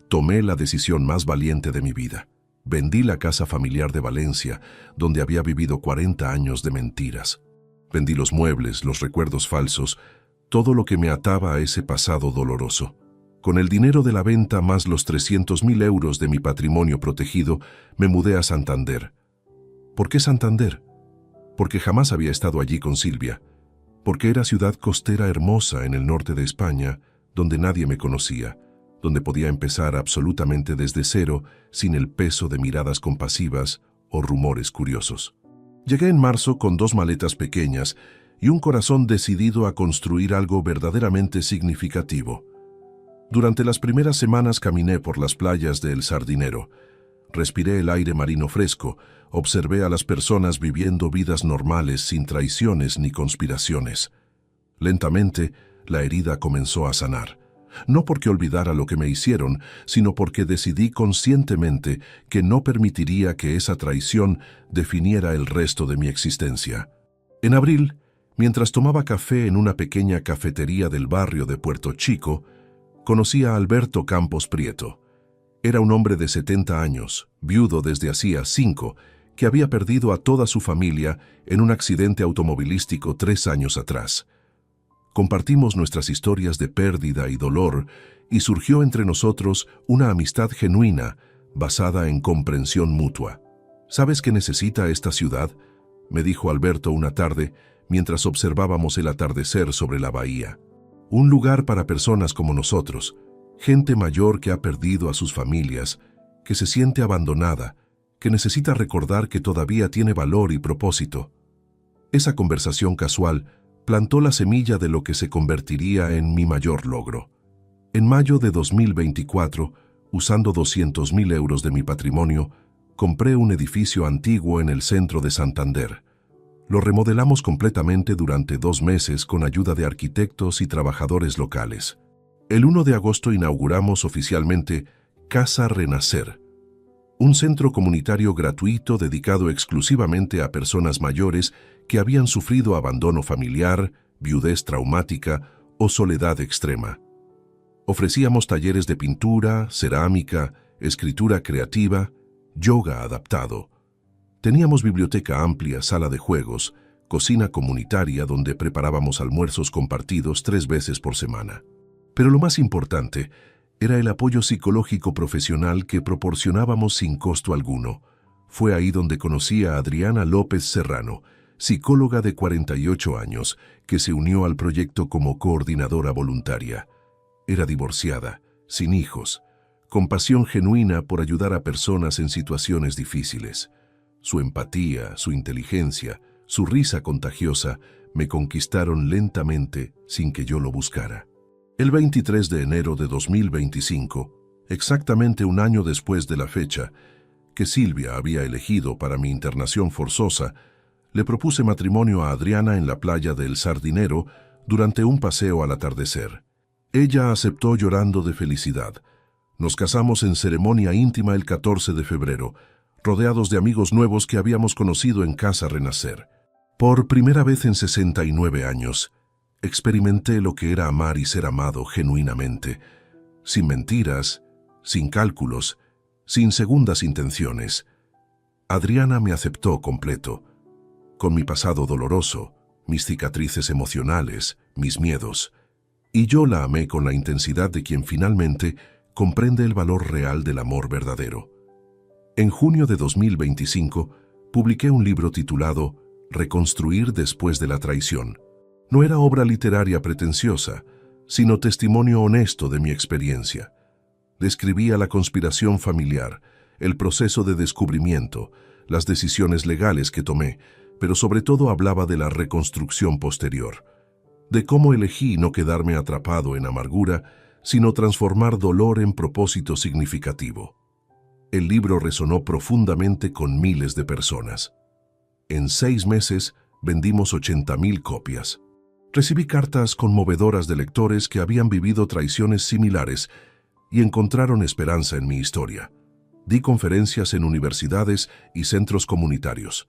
tomé la decisión más valiente de mi vida. Vendí la casa familiar de Valencia, donde había vivido 40 años de mentiras. Vendí los muebles, los recuerdos falsos, todo lo que me ataba a ese pasado doloroso. Con el dinero de la venta más los 300.000 euros de mi patrimonio protegido, me mudé a Santander. ¿Por qué Santander? Porque jamás había estado allí con Silvia. Porque era ciudad costera hermosa en el norte de España, donde nadie me conocía, donde podía empezar absolutamente desde cero, sin el peso de miradas compasivas o rumores curiosos. Llegué en marzo con 2 maletas pequeñas y un corazón decidido a construir algo verdaderamente significativo. Durante las primeras semanas caminé por las playas de El Sardinero. Respiré el aire marino fresco, observé a las personas viviendo vidas normales sin traiciones ni conspiraciones. Lentamente, la herida comenzó a sanar. No porque olvidara lo que me hicieron, sino porque decidí conscientemente que no permitiría que esa traición definiera el resto de mi existencia. En abril, mientras tomaba café en una pequeña cafetería del barrio de Puerto Chico, conocí a Alberto Campos Prieto. Era un hombre de 70 años, viudo desde hacía 5, que había perdido a toda su familia en un accidente automovilístico 3 años atrás. Compartimos nuestras historias de pérdida y dolor y surgió entre nosotros una amistad genuina basada en comprensión mutua. ¿Sabes qué necesita esta ciudad?, me dijo Alberto una tarde mientras observábamos el atardecer sobre la bahía. Un lugar para personas como nosotros, gente mayor que ha perdido a sus familias, que se siente abandonada, que necesita recordar que todavía tiene valor y propósito. Esa conversación casual plantó la semilla de lo que se convertiría en mi mayor logro. En mayo de 2024, usando 200.000 euros de mi patrimonio, compré un edificio antiguo en el centro de Santander. Lo remodelamos completamente durante 2 meses con ayuda de arquitectos y trabajadores locales. El 1 de agosto inauguramos oficialmente Casa Renacer, un centro comunitario gratuito dedicado exclusivamente a personas mayores que habían sufrido abandono familiar, viudez traumática o soledad extrema. Ofrecíamos talleres de pintura, cerámica, escritura creativa, yoga adaptado. Teníamos biblioteca amplia, sala de juegos, cocina comunitaria donde preparábamos almuerzos compartidos 3 veces por semana. Pero lo más importante era el apoyo psicológico profesional que proporcionábamos sin costo alguno. Fue ahí donde conocí a Adriana López Serrano, psicóloga de 48 años, que se unió al proyecto como coordinadora voluntaria. Era divorciada, sin hijos, con pasión genuina por ayudar a personas en situaciones difíciles. Su empatía, su inteligencia, su risa contagiosa me conquistaron lentamente sin que yo lo buscara. El 23 de enero de 2025, exactamente un año después de la fecha que Silvia había elegido para mi internación forzosa, le propuse matrimonio a Adriana en la playa de El Sardinero durante un paseo al atardecer. Ella aceptó llorando de felicidad. Nos casamos en ceremonia íntima el 14 de febrero, rodeados de amigos nuevos que habíamos conocido en Casa Renacer. Por primera vez en 69 años, experimenté lo que era amar y ser amado genuinamente, sin mentiras, sin cálculos, sin segundas intenciones. Adriana me aceptó completo, con mi pasado doloroso, mis cicatrices emocionales, mis miedos, y yo la amé con la intensidad de quien finalmente comprende el valor real del amor verdadero. En junio de 2025, publiqué un libro titulado Reconstruir después de la traición. No era obra literaria pretenciosa, sino testimonio honesto de mi experiencia. Describía la conspiración familiar, el proceso de descubrimiento, las decisiones legales que tomé, pero sobre todo hablaba de la reconstrucción posterior, de cómo elegí no quedarme atrapado en amargura, sino transformar dolor en propósito significativo. El libro resonó profundamente con miles de personas. En 6 meses vendimos 80.000 copias. Recibí cartas conmovedoras de lectores que habían vivido traiciones similares y encontraron esperanza en mi historia. Di conferencias en universidades y centros comunitarios.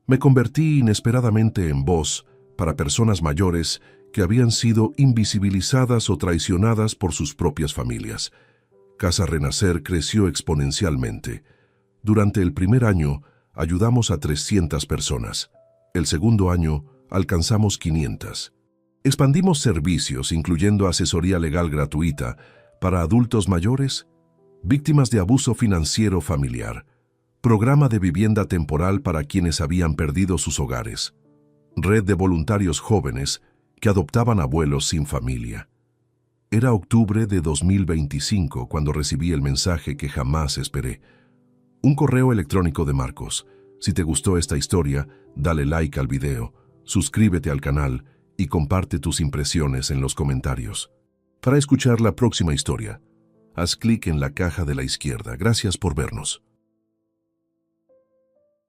Me convertí inesperadamente en voz para personas mayores que habían sido invisibilizadas o traicionadas por sus propias familias. Casa Renacer creció exponencialmente. Durante el primer año, ayudamos a 300 personas. El segundo año, alcanzamos 500. Expandimos servicios, incluyendo asesoría legal gratuita para adultos mayores, víctimas de abuso financiero familiar, programa de vivienda temporal para quienes habían perdido sus hogares, red de voluntarios jóvenes que adoptaban abuelos sin familia. Era octubre de 2025 cuando recibí el mensaje que jamás esperé. Un correo electrónico de Marcos, Si te gustó esta historia, dale like al video, suscríbete al canal y comparte tus impresiones en los comentarios. Para escuchar la próxima historia, haz clic en la caja de la izquierda. Gracias por vernos.